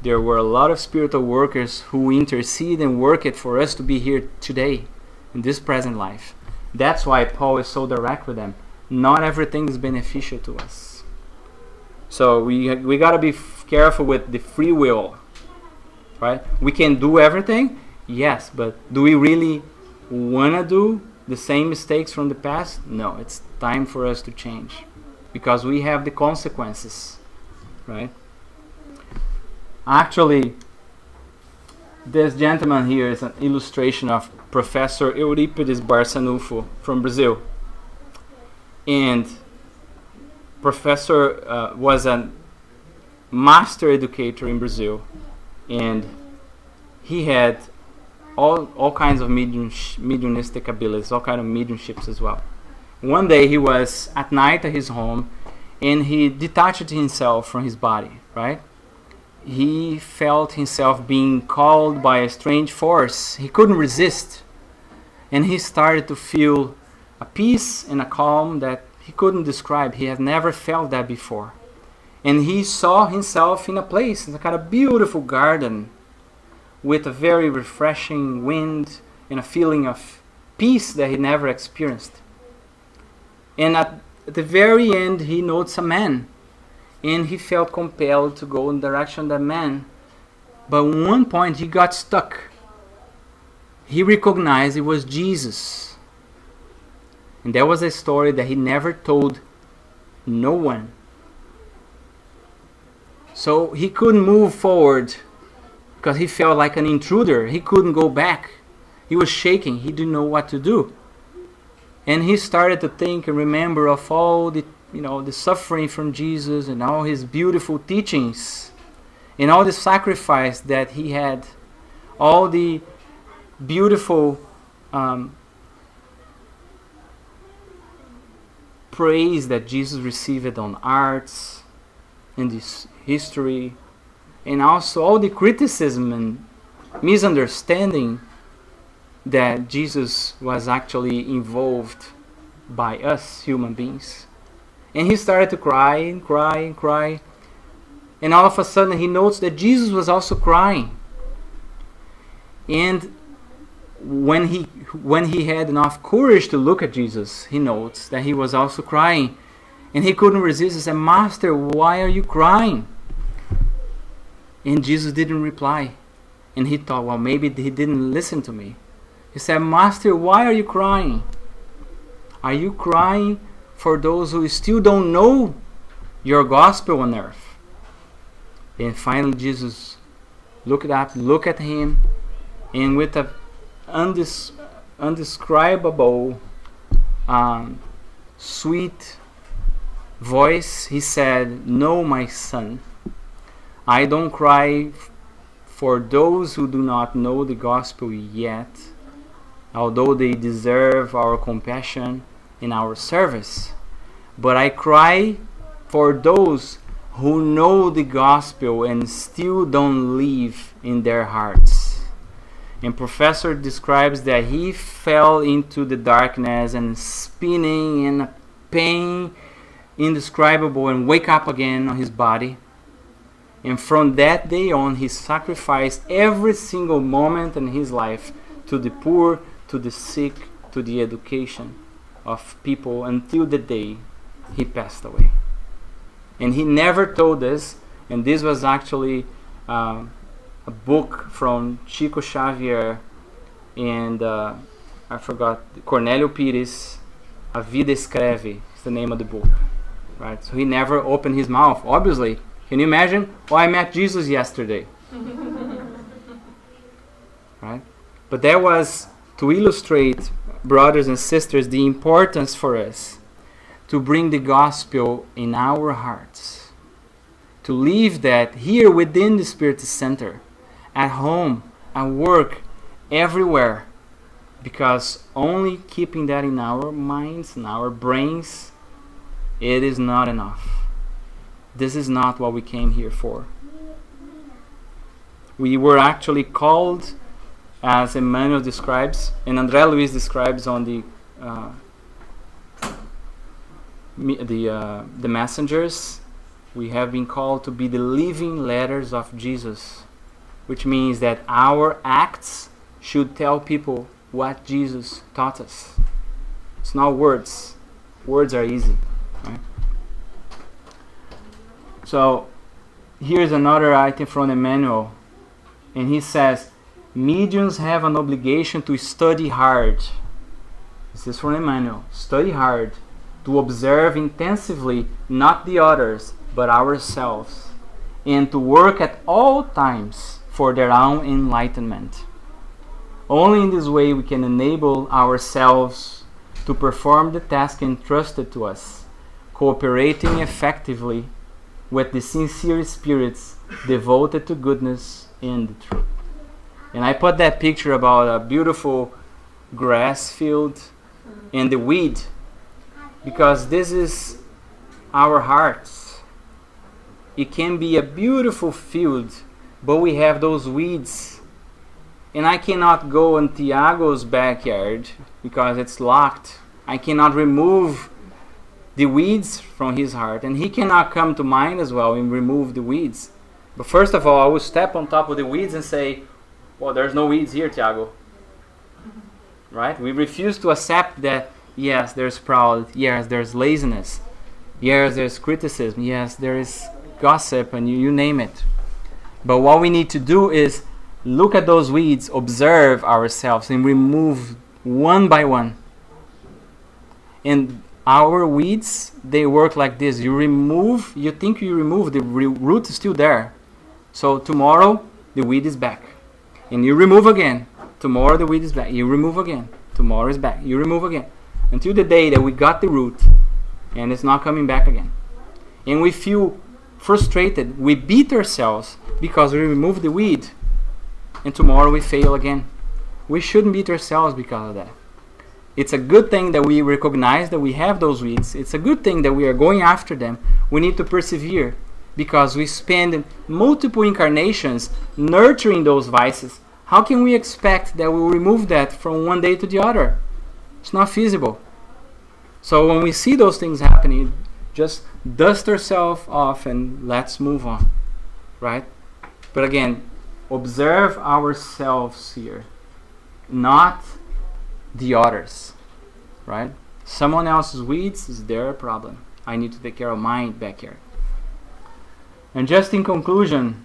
There were a lot of spiritual workers who intercede and work it for us to be here today, in this present life. That's why Paul is so direct with them. Not everything is beneficial to us. So we got to be careful with the free will, right? We can do everything, yes, but do we really want to do the same mistakes from the past? No, it's time for us to change, because we have the consequences, right? Actually, this gentleman here is an illustration of Professor Euripides Barçanufo from Brazil. And Professor was a master educator in Brazil, and he had all kinds of mediumistic abilities, all kinds of mediumships as well. One day he was at night at his home, and he detached himself from his body, right? He felt himself being called by a strange force. He couldn't resist. And he started to feel a peace and a calm that he couldn't describe. He had never felt that before. And he saw himself in a place, in a kind of beautiful garden, with a very refreshing wind and a feeling of peace that he never experienced. And at the very end, he noticed a man. And he felt compelled to go in the direction of that man. But at one point, he got stuck. He recognized it was Jesus. And that was a story that he never told no one. So he couldn't move forward because he felt like an intruder. He couldn't go back. He was shaking. He didn't know what to do. And he started to think and remember of all the suffering from Jesus and all his beautiful teachings and all the sacrifice that he had, all the beautiful praise that Jesus received on arts and this history, and also all the criticism and misunderstanding that Jesus was actually involved by us human beings. And he started to cry and cry and cry. And all of a sudden he noticed that Jesus was also crying. And when he had enough courage to look at Jesus, he noticed that he was also crying. And he couldn't resist. He said, "Master, why are you crying?" And Jesus didn't reply. And he thought, well, maybe he didn't listen to me. He said, "Master, why are you crying? Are you crying for those who still don't know your gospel on earth?" And finally Jesus looked up, looked at him, and with an undescribable sweet voice, he said, "No, my son, I don't cry for those who do not know the gospel yet, although they deserve our compassion and our service. But I cry for those who know the gospel and still don't live in their hearts." And Professor describes that he fell into the darkness and spinning in a pain indescribable and wake up again on his body. And from that day on, he sacrificed every single moment in his life to the poor, to the sick, to the education of people until the day he passed away. And he never told us, and this was actually a book from Chico Xavier and I forgot, Cornélio Pires, A Vida Escreve is the name of the book. Right? So he never opened his mouth, obviously. Can you imagine? Oh, I met Jesus yesterday. Right? But that was to illustrate, brothers and sisters, the importance for us to bring the gospel in our hearts, to live that here within the Spiritist Center, at home, at work, everywhere. Because only keeping that in our minds, in our brains, it is not enough. This is not what we came here for. We were actually called, as Emmanuel describes, and André Luiz describes on the messengers, we have been called to be the living letters of Jesus, which means that our acts should tell people what Jesus taught us. It's not words. Words are easy, right? So here's another item from Emmanuel, and he says, mediums have an obligation to study hard. This is from Emmanuel. Study hard, to observe intensively not the others, but ourselves, and to work at all times for their own enlightenment. Only in this way we can enable ourselves to perform the task entrusted to us, cooperating effectively with the sincere spirits devoted to goodness and the truth. And I put that picture about a beautiful grass field and the weed, because this is our hearts. It can be a beautiful field, but we have those weeds. And I cannot go in Tiago's backyard because it's locked. I cannot remove the weeds from his heart, and he cannot come to mine as well and remove the weeds. But first of all, I will step on top of the weeds and say, well, there's no weeds here, Tiago. Right? We refuse to accept that, yes, there's pride, yes, there's laziness, yes, there's criticism, yes, there is gossip, and you name it. But what we need to do is look at those weeds, observe ourselves, and remove one by one. And our weeds, they work like this. You think you remove, the root is still there. So tomorrow, the weed is back. And you remove again. Tomorrow, the weed is back. You remove again. Tomorrow is back. You remove again. Until the day that we got the root, and it's not coming back again. And we feel frustrated. We beat ourselves because we remove the weed. And tomorrow we fail again. We shouldn't beat ourselves because of that. It's a good thing that we recognize that we have those weeds. It's a good thing that we are going after them. We need to persevere because we spend multiple incarnations nurturing those vices. How can we expect that we will remove that from one day to the other? It's not feasible. So when we see those things happening, just dust ourselves off and let's move on, right? But again, observe ourselves here, not the others, right? Someone else's weeds is their problem. I need to take care of mine back here. And just in conclusion,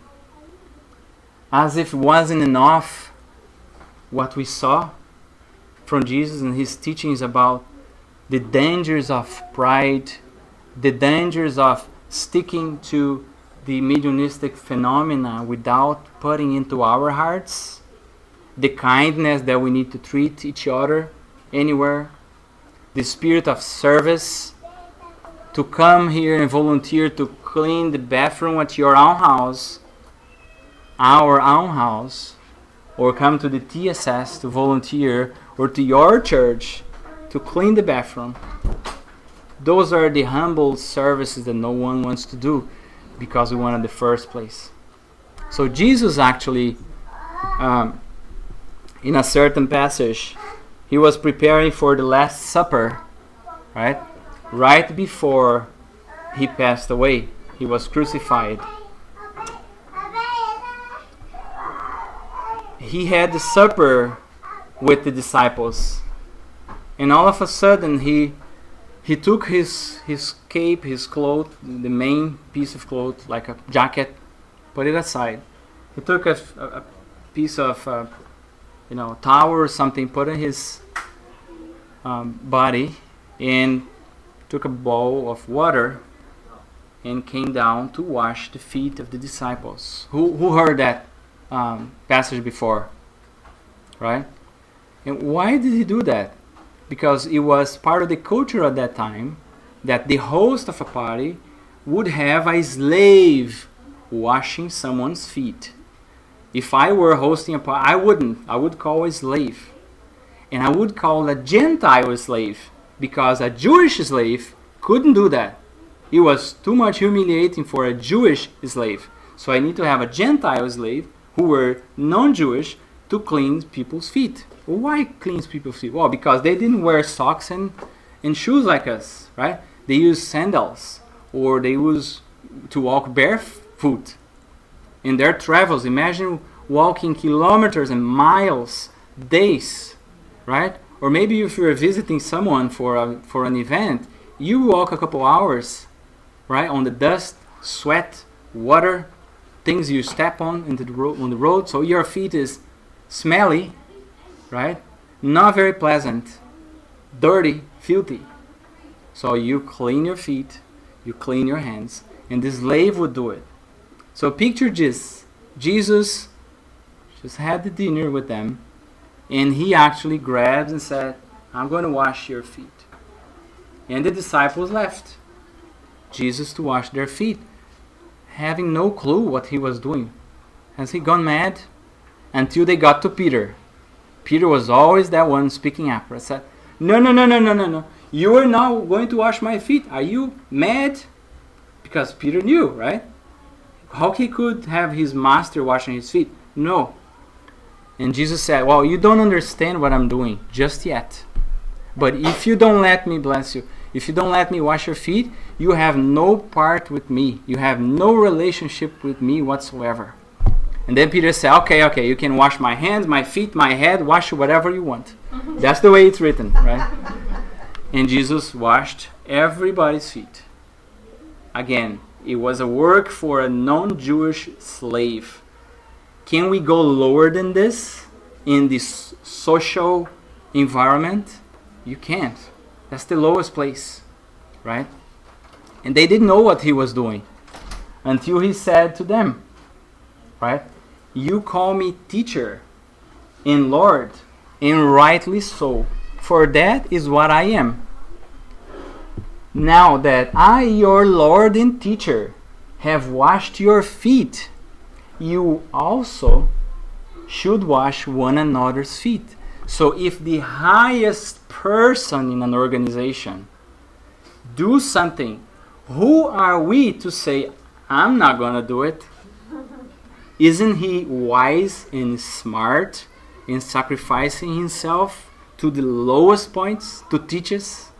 as if it wasn't enough what we saw from Jesus and his teachings about the dangers of pride, the dangers of sticking to the mediumistic phenomena without putting into our hearts the kindness that we need to treat each other anywhere, the spirit of service, to come here and volunteer to clean the bathroom at your own house, our own house, or come to the TSS to volunteer, or to your church to clean the bathroom. Those are the humble services that no one wants to do because we want in the first place. So Jesus actually, in a certain passage, he was preparing for the Last Supper, right? Right before he passed away. He was crucified. He had the supper with the disciples. And all of a sudden, he took his cape, his cloth, the main piece of cloth, like a jacket, put it aside. He took a piece of towel or something, put in his body, and took a bowl of water and came down to wash the feet of the disciples. Who heard that passage before? Right? And why did he do that? Because it was part of the culture at that time that the host of a party would have a slave washing someone's feet. If I were hosting a party, I wouldn't. I would call a slave. And I would call a Gentile slave, because a Jewish slave couldn't do that. It was too much humiliating for a Jewish slave. So I need to have a Gentile slave who were non-Jewish to clean people's feet. Why clean people's feet? Well, because they didn't wear socks and shoes like us, right? They used sandals, or they used to walk barefoot in their travels. Imagine walking kilometers and miles, days, right? Or maybe if you're visiting someone for an event, you walk a couple hours, right, on the dust, sweat, water, things you step on on the road, so your feet is smelly, right? Not very pleasant, dirty, filthy. So you clean your feet, you clean your hands, and the slave would do it. So picture this. Jesus just had the dinner with them, and he actually grabbed and said, I'm going to wash your feet. And the disciples left Jesus to wash their feet, having no clue what he was doing. Has he gone mad? Until they got to Peter. Peter was always that one speaking up. I said, no. You are not going to wash my feet. Are you mad? Because Peter knew, right? How he could have his master washing his feet? No. And Jesus said, well, you don't understand what I'm doing just yet. But if you don't let me bless you, if you don't let me wash your feet, you have no part with me. You have no relationship with me whatsoever. And then Peter said, okay, you can wash my hands, my feet, my head, wash whatever you want. That's the way it's written, right? And Jesus washed everybody's feet. Again, it was a work for a non-Jewish slave. Can we go lower than this in this social environment? You can't. That's the lowest place, right? And they didn't know what he was doing until he said to them, right? You call me teacher and Lord, and rightly so, for that is what I am. Now that I, your Lord and teacher, have washed your feet, you also should wash one another's feet. So if the highest person in an organization do something, who are we to say, I'm not going to do it? Isn't he wise and smart in sacrificing himself to the lowest points to teach us?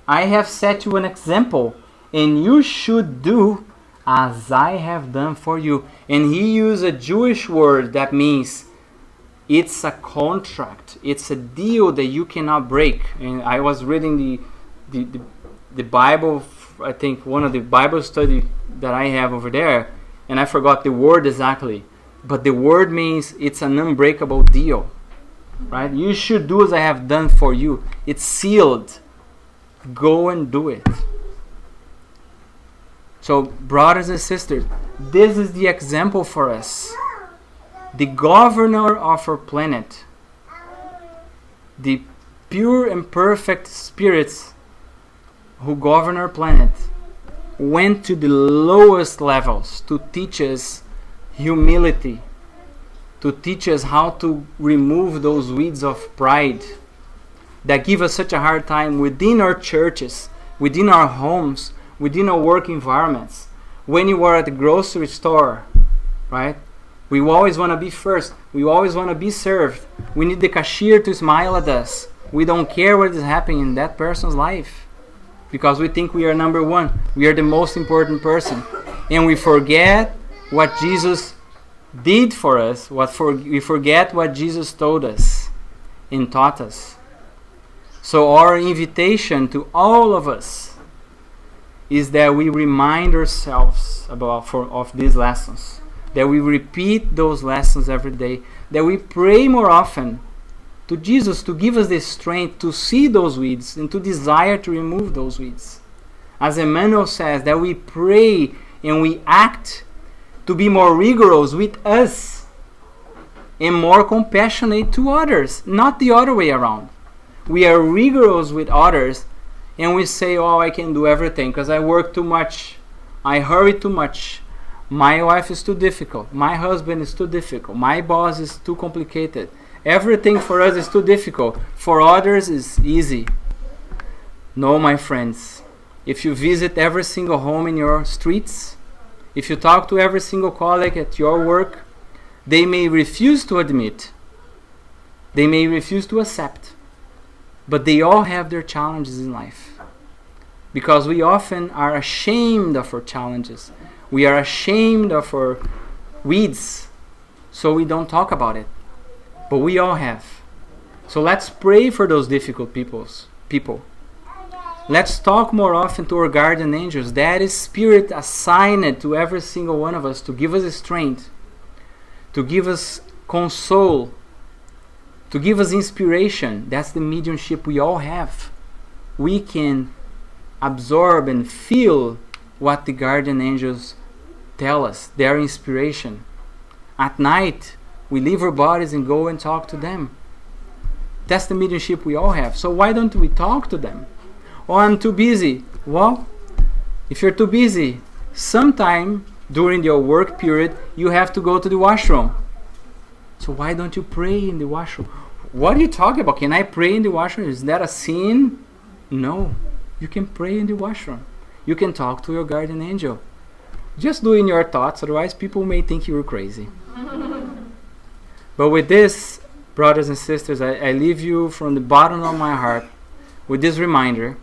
I have set you an example, and you should do as I have done for you. And he used a Jewish word that means it's a contract. It's a deal that you cannot break. And I was reading the Bible, I think one of the Bible study that I have over there, and I forgot the word exactly. But the word means it's an unbreakable deal, right? You should do as I have done for you. It's sealed. Go and do it. So, brothers and sisters, this is the example for us. The governor of our planet, the pure and perfect spirits who govern our planet, went to the lowest levels to teach us humility, to teach us how to remove those weeds of pride that give us such a hard time within our churches, within our homes, within our work environments. When you are at the grocery store, right? We always want to be first. We always want to be served. We need the cashier to smile at us. We don't care what is happening in that person's life because we think we are number one. We are the most important person. And we forget what Jesus did for us. We forget what Jesus told us and taught us. So our invitation to all of us is that we remind ourselves of these lessons, that we repeat those lessons every day, that we pray more often to Jesus to give us the strength to see those weeds and to desire to remove those weeds. As Emmanuel says, that we pray and we act to be more rigorous with us and more compassionate to others, not the other way around. We are rigorous with others and we say, oh, I can do everything because I work too much, I hurry too much, My wife is too difficult. My husband is too difficult. My boss is too complicated. Everything for us is too difficult. For others is easy. No, my friends. If you visit every single home in your streets, if you talk to every single colleague at your work, they may refuse to admit, they may refuse to accept, but they all have their challenges in life. Because we often are ashamed of our challenges. We are ashamed of our weeds, so we don't talk about it. But we all have. So let's pray for those difficult people. Let's talk more often to our guardian angels. That is Spirit assigned to every single one of us to give us strength, to give us console, to give us inspiration. That's the mediumship we all have. We can absorb and feel what the guardian angels tell us, their inspiration. At night, we leave our bodies and go and talk to them. That's the mediumship we all have. So why don't we talk to them? Oh, I'm too busy. Well, if you're too busy, sometime during your work period, you have to go to the washroom. So why don't you pray in the washroom? What are you talking about? Can I pray in the washroom? Is that a sin? No. You can pray in the washroom. You can talk to your guardian angel. Just do it in your thoughts, otherwise people may think you're crazy. But with this, brothers and sisters, I leave you from the bottom of my heart with this reminder.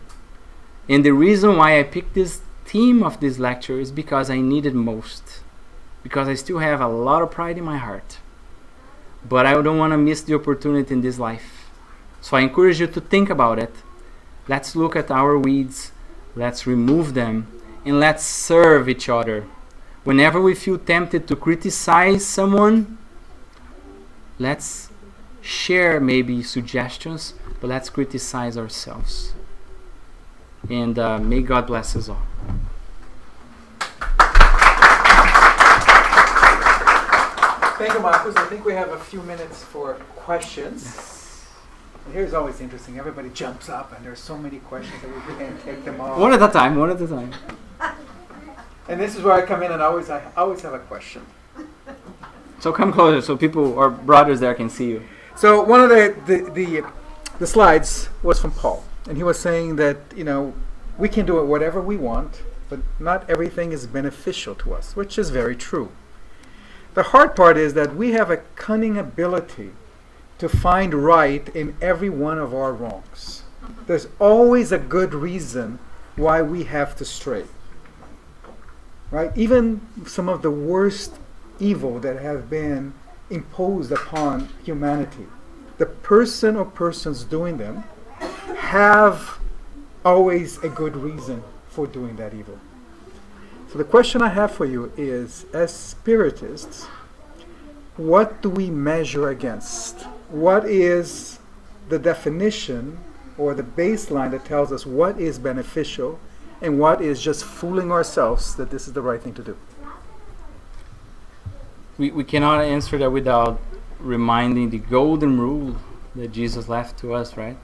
And the reason why I picked this theme of this lecture is because I need it most. Because I still have a lot of pride in my heart. But I don't want to miss the opportunity in this life. So I encourage you to think about it. Let's look at our weeds. Let's remove them. And let's serve each other. Whenever we feel tempted to criticize someone, let's share maybe suggestions, but let's criticize ourselves. And may God bless us all. Thank you, Marcos. I think we have a few minutes for questions. And here's always interesting. Everybody jumps up, and there's so many questions that we can't take them all. One at a time. And this is where I come in, and I always have a question. So come closer so people or brothers there can see you. So one of the slides was from Paul, and he was saying that we can do it whatever we want, but not everything is beneficial to us, which is very true. The hard part is that we have a cunning ability to find right in every one of our wrongs. There's always a good reason why we have to stray. Right? Even some of the worst evil that have been imposed upon humanity, the person or persons doing them have always a good reason for doing that evil. So the question I have for you is, as Spiritists, what do we measure against? What is the definition or the baseline that tells us what is beneficial and what is just fooling ourselves that this is the right thing to do? We cannot answer that without reminding the golden rule that Jesus left to us, right?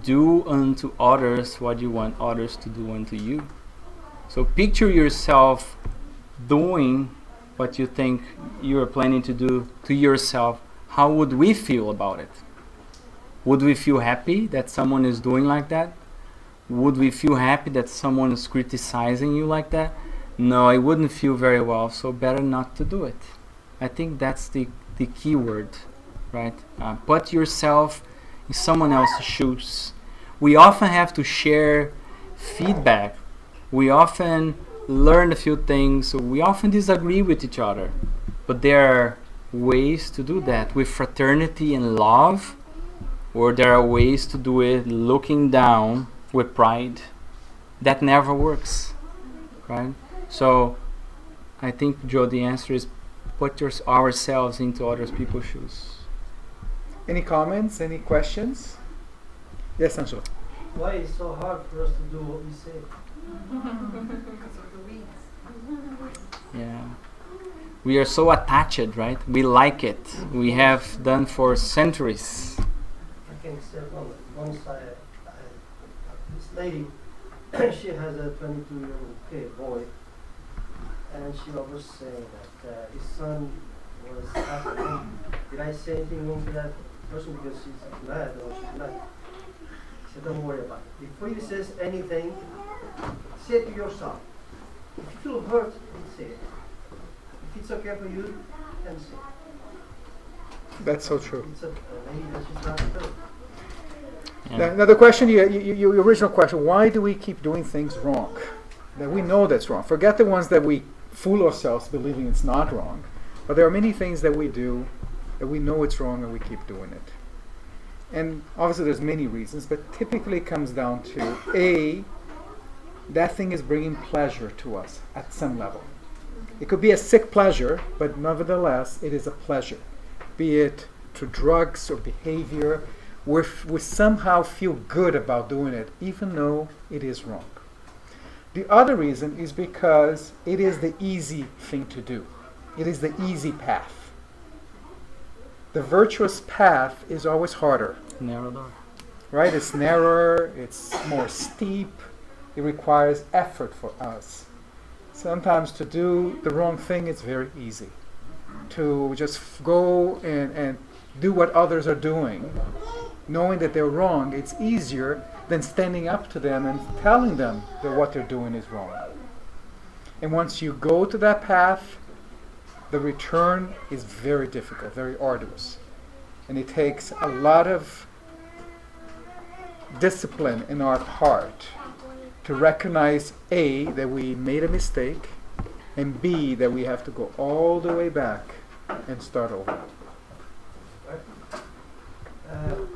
Do unto others what you want others to do unto you. So picture yourself doing what you think you are planning to do to yourself. How would we feel about it? Would we feel happy that someone is doing like that? Would we feel happy that someone is criticizing you like that? No, I wouldn't feel very well, so better not to do it. I think that's the key word, right? Put yourself in someone else's shoes. We often have to share feedback. We often learn a few things. So we often disagree with each other. But there are ways to do that with fraternity and love, or there are ways to do it looking down with pride. That never works, right? So I think, Joe, the answer is put ourselves into other people's shoes. Any comments? Any questions? Yes, Angela. Why is it so hard for us to do what we say? Because of the weeds. Yeah. We are so attached, right? We like it. We have done for centuries. I can say one side. This lady, she has a 22-year-old boy, and she was saying that his son was after him. Did I say anything wrong to that person because she's mad or she's mad? He said, don't worry about it. Before you say anything, say it to yourself. If you feel hurt, say it. If it's okay for you, then say it. That's so true. It's okay. Maybe that's just not true. Now the question, your original question, why do we keep doing things wrong? That we know that's wrong. Forget the ones that we fool ourselves believing it's not wrong. But there are many things that we do that we know it's wrong and we keep doing it. And obviously there's many reasons, but typically it comes down to A, that thing is bringing pleasure to us at some level. It could be a sick pleasure, but nevertheless it is a pleasure. Be it through drugs or behavior, we somehow feel good about doing it, even though it is wrong. The other reason is because it is the easy thing to do. It is the easy path. The virtuous path is always harder. Narrow door. Right? It's narrower, it's more steep, it requires effort for us. Sometimes to do the wrong thing, it's very easy. To just go and do what others are doing, knowing that they're wrong, it's easier than standing up to them and telling them that what they're doing is wrong. And once you go to that path, the return is very difficult, very arduous. And it takes a lot of discipline in our heart to recognize A, that we made a mistake, and B, that we have to go all the way back and start over.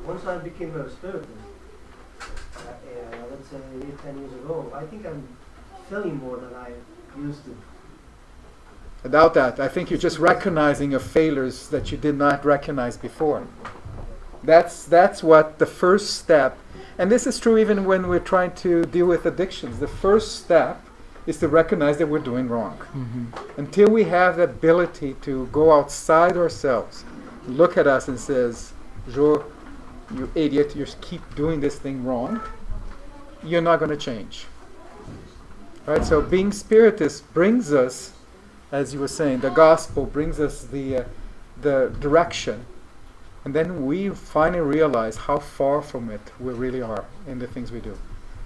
Once I became a spiritist, let's say 10 years ago, I think I'm feeling more than I used to. I doubt that. I think you're just recognizing your failures that you did not recognize before. That's what the first step, and this is true even when we're trying to deal with addictions. The first step is to recognize that we're doing wrong. Mm-hmm. Until we have the ability to go outside ourselves, look at us and says, "Jo, you idiot, you keep doing this thing wrong," you're not going to change. Right? So being Spiritist brings us, as you were saying, the gospel brings us the direction. And then we finally realize how far from it we really are in the things we do.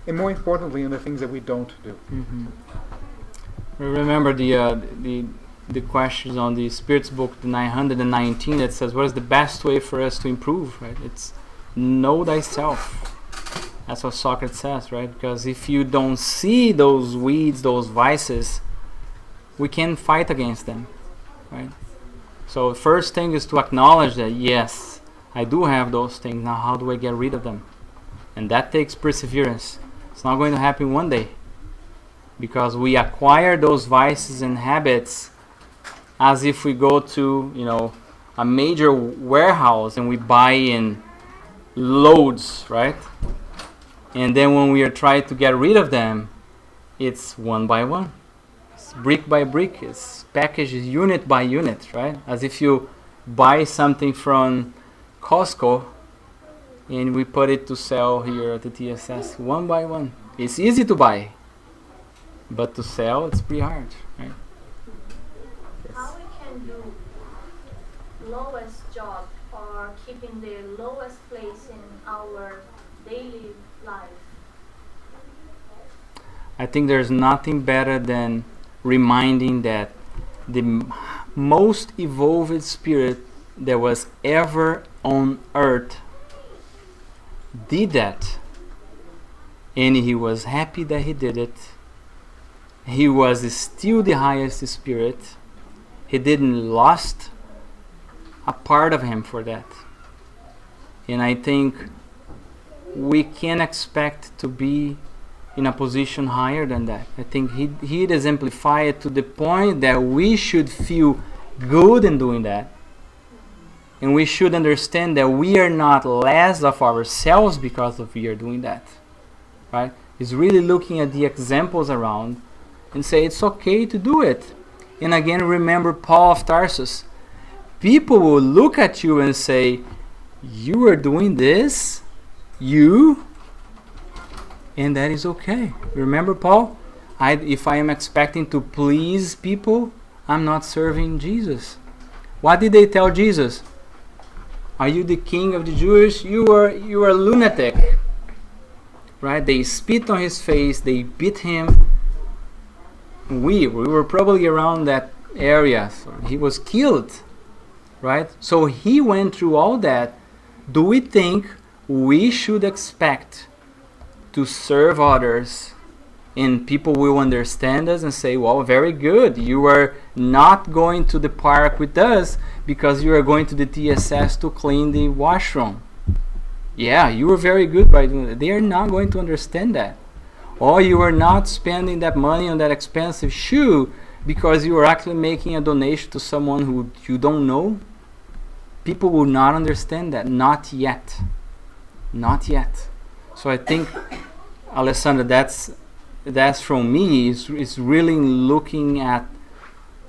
And more importantly, in the things that we don't do. Mm-hmm. Remember the questions on the Spirit's book, the 919, that says, what is the best way for us to improve? Right? It's know thyself. That's what Socrates says, right? Because if you don't see those weeds, those vices, we can fight against them, right? So the first thing is to acknowledge that, yes, I do have those things. Now how do I get rid of them? And that takes perseverance. It's not going to happen one day. Because we acquire those vices and habits as if we go to, a major warehouse and we buy in loads, right? And then when we are trying to get rid of them, it's one by one. It's brick by brick. It's packaged unit by unit, right? As if you buy something from Costco and we put it to sell here at the TSS one by one. It's easy to buy, but to sell, it's pretty hard, right? Yes. How we can do lowest job or keeping the lowest place in our daily life? I think there's nothing better than reminding that the most evolved spirit that was ever on earth did that, and he was happy that he did it. He was still the highest spirit. He didn't lost a part of him for that. And I think we can expect to be in a position higher than that. I think he exemplified it to the point that we should feel good in doing that. And we should understand that we are not less of ourselves because of we are doing that. Right? It's really looking at the examples around and say it's okay to do it. And again, remember Paul of Tarsus. People will look at you and say, you are doing this? You? And that is okay. Remember Paul? if I am expecting to please people, I'm not serving Jesus. What did they tell Jesus? Are you the king of the Jews? You are a lunatic. Right? They spit on his face, they beat him. We were probably around that area. So he was killed. Right? So he went through all that. Do we think we should expect to serve others and people will understand us and say, well, very good, you are not going to the park with us because you are going to the TSS to clean the washroom? Yeah, you were very good by doing that. They are not going to understand that. Or you are not spending that money on that expensive shoe because you are actually making a donation to someone who you don't know. People will not understand that. Not yet. Not yet. So I think, Alessandra, that's from me, is really looking at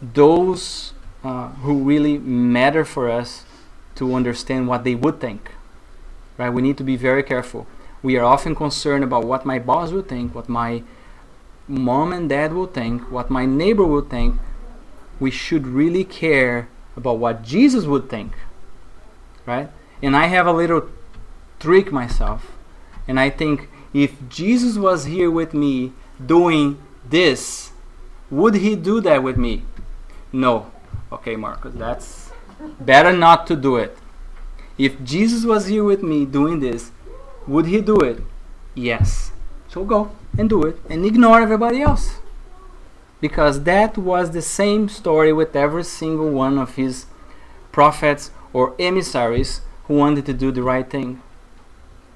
those who really matter for us to understand what they would think. Right? We need to be very careful. We are often concerned about what my boss will think, what my mom and dad will think, what my neighbor will think. We should really care about what Jesus would think. Right? And I have a little trick myself. And I think if Jesus was here with me doing this, would he do that with me? No. Okay, Marcos, that's better not to do it. If Jesus was here with me doing this, would he do it? Yes. So go and do it and ignore everybody else. Because that was the same story with every single one of his prophets or emissaries who wanted to do the right thing.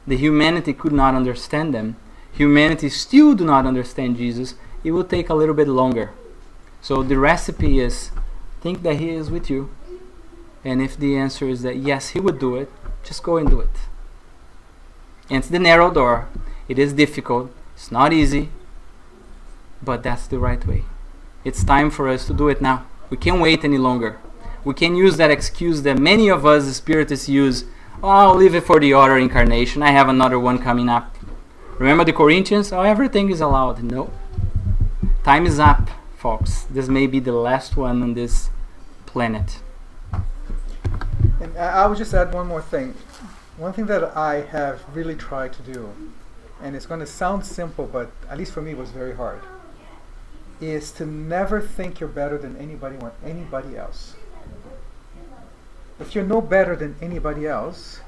The humanity could not understand them. Humanity still do not understand Jesus. It will take a little bit longer. So the recipe is, think that he is with you. And if the answer is that yes, he would do it, just go and do it. And it's the narrow door. It is difficult. It's not easy. But that's the right way. It's time for us to do it now. We can't wait any longer. We can use that excuse that many of us Spiritists use. Oh, I'll leave it for the other incarnation. I have another one coming up. Remember the Corinthians? Oh, everything is allowed. No. Time is up, folks. This may be the last one on this planet. And I would just add one more thing. One thing that I have really tried to do, and it's going to sound simple, but at least for me it was very hard, is to never think you're better than anybody else. If you're no better than anybody else,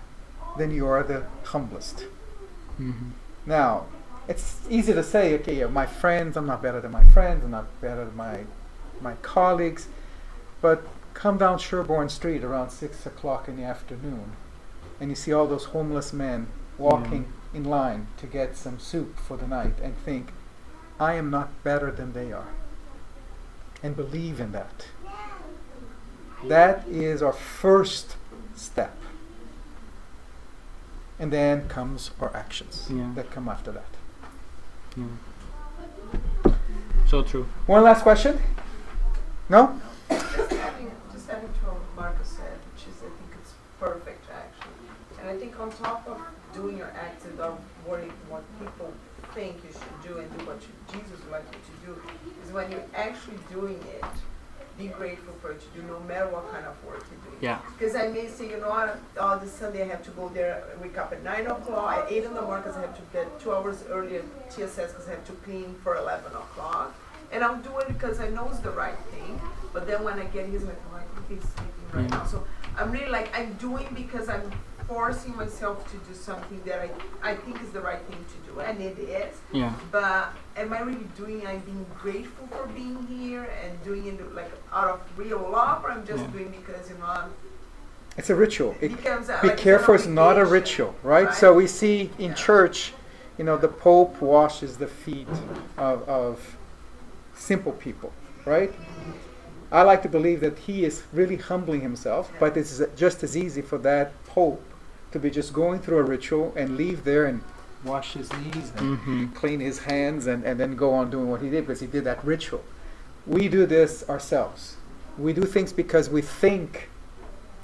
then you are the humblest. Mm-hmm. Now, it's easy to say, okay, yeah, my friends, I'm not better than my friends, I'm not better than my colleagues, but come down Sherborne Street around 6 o'clock in the afternoon, and you see all those homeless men walking in line to get some soup for the night, and think, I am not better than they are. And believe in that. That is our first step. And then comes our actions that come after that. Yeah. So true. One last question? No? Just adding to what Marcos said, which is, I think it's perfect actually. And I think on top of doing your acts and don't worry what people think you should do and do what Jesus would like you to do, is when you're actually doing it, be grateful for it to do, no matter what kind of work you're doing. Yeah. Because I may say, this Sunday I have to go there, wake up at 9 o'clock, at 8 in the morning because I have to get 2 hours earlier TSS because I have to clean for 11 o'clock. And I'm doing it because I know it's the right thing. But then when I get here, it's like, oh, I think he's sleeping right now. So I'm really I'm doing because I'm forcing myself to do something that I think is the right thing to do. And it is. Yeah. But am I really doing, I'm being grateful for being here and doing it out of real love, or I'm just doing because, It's a ritual. it becomes Be careful, it's not a ritual, right? So we see in church, the Pope washes the feet of simple people, right? I like to believe that he is really humbling himself, but it's just as easy for that Pope to be just going through a ritual and leave there and wash his knees and clean his hands and then go on doing what he did because he did that ritual. We do this ourselves. We do things because we think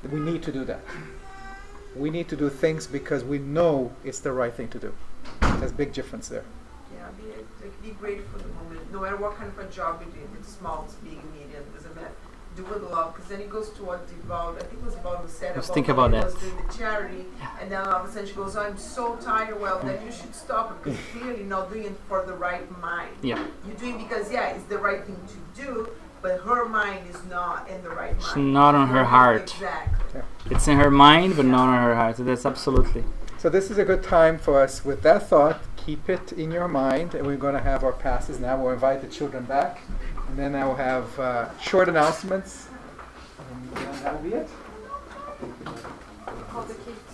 that we need to do that. We need to do things because we know it's the right thing to do. There's a big difference there. Yeah, be grateful for the moment, no matter what kind of a job you do, if it's small, it's big, medium, doesn't matter. Do with love, because then it goes to what Deval, I think it was Deval who said Let's about think when about he that. was doing the charity, and then all of a sudden she goes, oh, I'm so tired. Well, then you should stop, because clearly you're not doing it for the right mind. Yeah. You're doing because, yeah, it's the right thing to do, but her mind is not in the right It's mind. not on her heart. Exactly. It's in her mind, but not on her heart. So that's absolutely. So this is a good time for us, with that thought, keep it in your mind, and we're going to have our passes now. We'll invite the children back, and then I will have short announcements, and that will be it. Call the kids